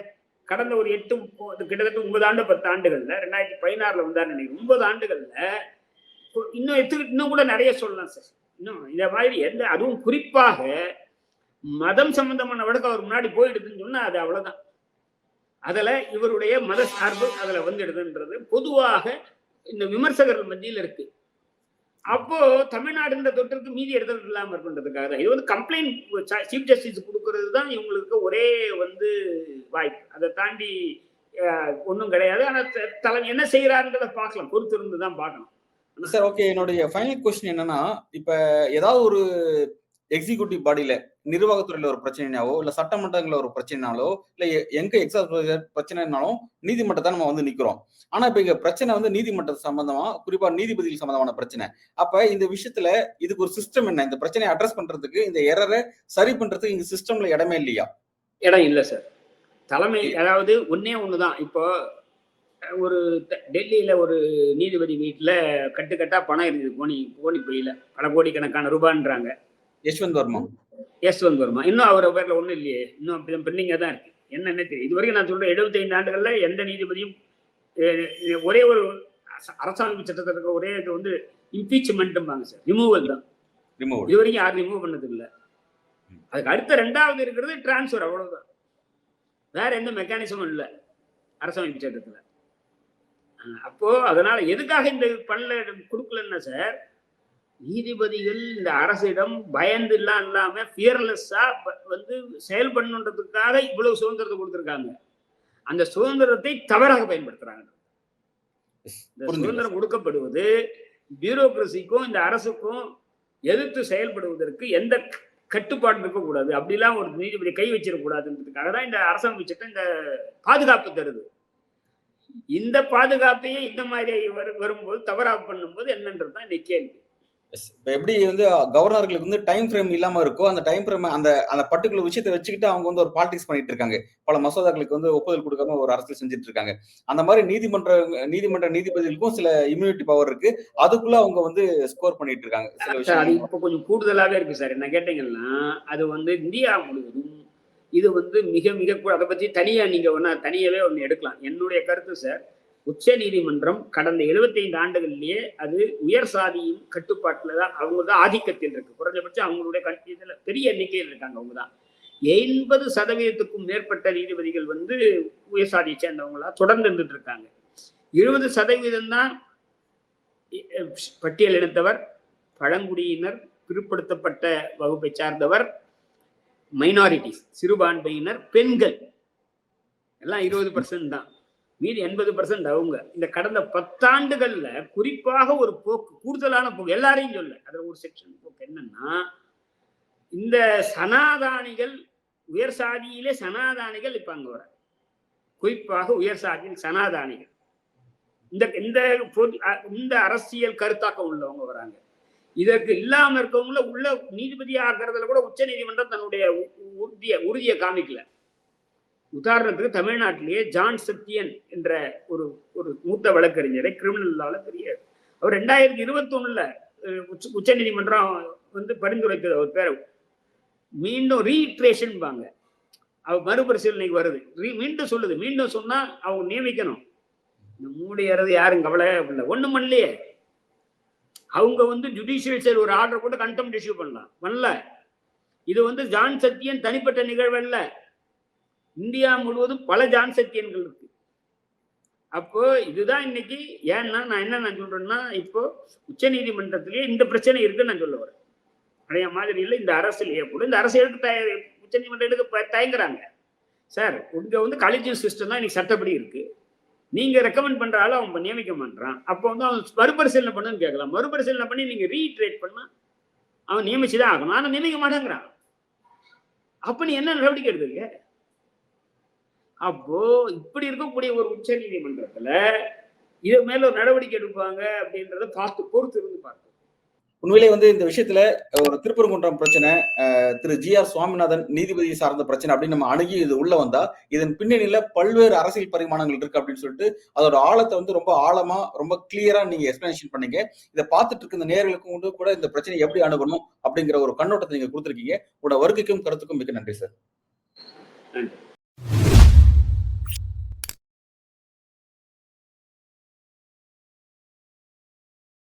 கடந்த ஒரு கிட்டத்தட்ட 9 ஆண்டு 10 ஆண்டுகள்ல 2016 வந்தார் நினைக்கிறேன். 9 ஆண்டுகள்ல இன்னும் கூட நிறைய சொல்லலாம் சார். இன்னும் இந்த மாதிரி அதுவும் குறிப்பாக மதம் சம்பந்தமான வழக்கு அவர் முன்னாடி போயிடுதுன்னு சொன்னா அது அவ்வளவுதான். அதுல இவருடைய மத சார்பு அதுல வந்துடுதுன்றது பொதுவாக இந்த விமர்சகர்கள் மத்தியில் இருக்கு. அப்போ தமிழ்நாடு இந்த தொற்றுக்கு மீதி இடத்துல இல்லாம இருக்கின்றதுக்காக தான் இது வந்து கம்ப்ளைண்ட் சீஃப் ஜஸ்டிஸ் கொடுக்கறது தான் இவங்களுக்கு ஒரே வந்து வாய்ப்பு. அதை தாண்டி ஒன்றும் கிடையாது. ஆனா தலைமை என்ன செய்யறாருன்றத பார்க்கலாம், பொறுத்து இருந்து தான் பார்க்கணும். சார் ஓகே, என்னுடைய ஃபைனல் கொஸ்டின் என்னன்னா, இப்ப ஏதாவது ஒரு எக்ஸிக்யூட்டிவ் பாடியில நிர்வாகத்துறையில ஒரு பிரச்சனைனாவோ இல்ல சட்டமன்றங்கள ஒரு பிரச்சனைனாலோ இல்ல எங்க எக்ஸாம் பிரச்சனைனாலும் நீதிமன்றத்தை நம்ம வந்து நிக்கிறோம். ஆனா இப்ப இங்க பிரச்சனை வந்து நீதிமன்ற சம்பந்தமா, குறிப்பா நீதிபதிகள் சம்பந்தமான பிரச்சனை. அப்ப இந்த விஷயத்துல இதுக்கு ஒரு சிஸ்டம் என்ன? இந்த பிரச்சனையை அட்ரஸ் பண்றதுக்கு, இந்த எரரை சரி பண்றதுக்கு இங்க சிஸ்டம்ல இடமே இல்லையா? இடம் இல்லை சார். தலைமை அதாவது ஒண்ணுதான். இப்போ ஒரு டெல்லியில ஒரு நீதிபதி வீட்டுல கட்டுக்கட்டா பணம் இருந்தது, கோணி பையில பல கோடிக்கணக்கான ரூபான்றாங்க. யஷ்வந்த் வர்மா இன்னும் அவர் பேர்ல ஒண்ணும் இல்லையே, இன்னும் அப்படிதான் பெண்டிங்கா தான் இருக்கு. என்னன்னு தெரியும். இது வரைக்கும் நான் சொல்றேன் 75 ஆண்டுகள்ல எந்த நீதிபதியும் ஒரே ஒரு அரசாங்க சட்டத்தில் இருக்க ஒரே இது வந்து இம்பீச்மெண்ட்பாங்க சார், ரிமூவல் தான். இது வரைக்கும் யாரும் ரிமூவ் பண்ணது இல்லை. அதுக்கு அடுத்த 2வது இருக்கிறது டிரான்ஸ்பர், அவ்வளவுதான். வேற எந்த மெக்கானிசமும் இல்லை அரசமைப்பு சட்டத்துல. அப்போ அதனால எதுக்காக இந்த கொடுக்கலன்னா சார், நீதிபதிகள் இந்த அரசிடம் பயந்து இல்லாம ஃபியர்லெஸ்ஸா வந்து செயல்படணுன்றதுக்காக இவ்வளவு சுதந்திரத்தை கொடுத்திருக்காங்க. அந்த சுதந்திரத்தை தவறாக பயன்படுத்துறாங்க. இந்த சுதந்திரம் கொடுக்கப்படுவது பியூரோக்ரசிக்கும் இந்த அரசுக்கும் எதிர்த்து செயல்படுவதற்கு எந்த கட்டுப்பாடு இருக்கக்கூடாது. அப்படிலாம் ஒரு நீதிபதி கை வச்சிடக்கூடாதுன்றதுக்காக தான் இந்த அரசமைப்பு சட்டம் இந்த பாதுகாப்பு தருது. இந்த பாதுகாப்பையே இந்த மாதிரி வரும்போது தவறாக பண்ணும்போது என்னன்றது தான் இந்த கேள்வி. இப்ப எப்படி வந்து கவர்னர்களுக்கு வந்து டைம் ஃப்ரேம் இல்லாம இருக்கோ, அந்த டைம் ஃப்ரேம் அந்த பர்டிகுலர் விஷயத்தை வச்சுக்கிட்டு அவங்க வந்து ஒரு பாலிடிக்ஸ் பண்ணிட்டு இருக்காங்க. பல மசோதாக்களுக்கு வந்து ஒப்புதல் கொடுக்காம ஒரு அரசியல் செஞ்சுட்டு இருக்காங்க. அந்த மாதிரி நீதிமன்ற நீதிபதிகளுக்கும் சில இம்யூனிட்டி பவர் இருக்கு. அதுக்குள்ள அவங்க வந்து ஸ்கோர் பண்ணிட்டு இருக்காங்க சில விஷயம். இப்ப கொஞ்சம் கூடுதலாவே இருக்கு சார். என்ன கேட்டீங்கன்னா, அது வந்து இந்தியா முழுவதும் இது வந்து மிக மிக அதை பத்தி தனியா நீங்க தனியாவே ஒண்ணு எடுக்கலாம். என்னுடைய கருத்து சார், உச்ச நீதிமன்றம் கடந்த 75 ஆண்டுகள்லயே அது உயர் சாதியின் கட்டுப்பாட்டுல தான், அவங்க தான் ஆதிக்கத்தில் இருக்கு. குறைஞ்சபட்சம் அவங்களுடைய இதுல பெரிய எண்ணிக்கையில் இருக்காங்க. அவங்க தான் 80% மேற்பட்ட நீதிபதிகள் வந்து உயர் சாதியை சேர்ந்தவங்களா தொடர்ந்து இருந்துட்டு இருக்காங்க. 20% தான் பட்டியல் இனத்தவர், பழங்குடியினர், பிற்படுத்தப்பட்ட வகுப்பை சார்ந்தவர், மைனாரிட்டிஸ், சிறுபான்மையினர், பெண்கள் எல்லாம் 20% தான். மீதி 80% அவங்க. இந்த கடந்த 10 ஆண்டுகள்ல குறிப்பாக ஒரு போக்கு, கூடுதலான போக்கு, எல்லாரையும் சொல்ல, அதுல ஒரு செக்ஷன் போக்கு என்னன்னா, இந்த சனாதானிகள், உயர் சாதியிலே சனாதானிகள் இப்ப அங்க வர, குறிப்பாக உயர் சாதியில் சனாதானிகள் இந்த இந்த இந்த அரசியல் கருத்தாக்கம் உள்ளவங்க வராங்க. இதற்கு இல்லாம இருக்கவங்கள உள்ள நீதிபதியா ஆக்குறதுல கூட உச்ச நீதிமன்றம் தன்னுடைய உறுதியை காமிக்கல. உதாரணத்துக்கு தமிழ்நாட்டிலேயே ஜான் சத்தியன் என்ற ஒரு ஒரு மூத்த வழக்கறிஞரை கிரிமினல் லால தெரியாது. அவர் 2021 உச்ச நீதிமன்றம் பரிந்துரைத்தது. அவர் பேரை மீண்டும் ரீட்ரேஷன் பாங்க, அவர் மறுபரிசீலனைக்கு வருது. மீண்டும் சொல்லுது. மீண்டும் சொன்னா அவங்க நியமிக்கணும். இந்த மூடியறது யாரும் கவலை இல்லை, ஒண்ணும் பண்ணலையே. அவங்க ஜுடிஷியல் செயல் ஒரு ஆர்டர் போட்டு கண்டெம்ட் இஷ்யூ பண்ணலாம், பண்ணல. இது ஜான் சத்தியன் தனிப்பட்ட நிகழ்வு அல்ல, இந்தியா முழுவதும் பல ஜான் சத்தியன்கள் இருக்கு. அப்போ இதுதான் இன்னைக்கு. ஏன்னா நான் என்ன சொல்றேன்னா, இப்போ உச்ச நீதிமன்றத்திலேயே இந்த பிரச்சனை இருக்குன்னு நான் சொல்ல வரேன். பழைய மாதிரி இல்லை. இந்த அரசியலையே கூட இந்த அரசியலுக்கு உச்ச நீதிமன்றம் எடுக்க தயங்குறாங்க. சார், உங்க காலேஜியல் சிஸ்டம் தான் இன்னைக்கு சட்டப்படி இருக்கு. நீங்க ரெக்கமெண்ட் பண்ற ஆளு அவன் நியமிக்க மாட்டான். அப்போ அவன் மறுபரிசீலனை பண்ணுன்னு கேட்கலாம். மறுபரிசீலனை பண்ணி நீங்க ரீட்ரேட் பண்ணா அவன் நியமிச்சுதான் ஆகணும். ஆனா நியமிக்க மாட்டேங்கிறான். அப்ப நீ என்ன நடவடிக்கை எடுத்துருக்க? அப்போ இப்படி இருக்கக்கூடிய ஒரு உச்ச நீதிமன்றத்துல இது மேல ஒரு நடவடிக்கை எடுப்பாங்க அப்படின்றத பொறுத்து இருந்து பார்க்கணும். உண்மையிலே இந்த விஷயத்துல ஒரு திருப்பரங்குன்றம் பிரச்சனை, திரு GR சுவாமிநாதன் நீதிபதி சார்ந்த பிரச்சனை அப்படின்னு நம்ம அணுகி இது உள்ள வந்தா இதன் பின்னணியில பல்வேறு அரசியல் பரிமாணங்கள் இருக்கு அப்படின்னு சொல்லிட்டு அதோட ஆழத்தை ரொம்ப ஆழமா ரொம்ப கிளியரா நீங்க எக்ஸ்பிளனேஷன் பண்ணீங்க. இதை பார்த்துட்டு இருக்க இந்த நேயர்களுக்கும் கூட இந்த பிரச்சனை எப்படி அணுகணும் அப்படிங்கிற ஒரு கண்ணோட்டத்தை நீங்க கொடுத்துருக்கீங்க. உங்களோட வருகைக்கும் கருத்துக்கும் மிக்க நன்றி சார். நன்றி.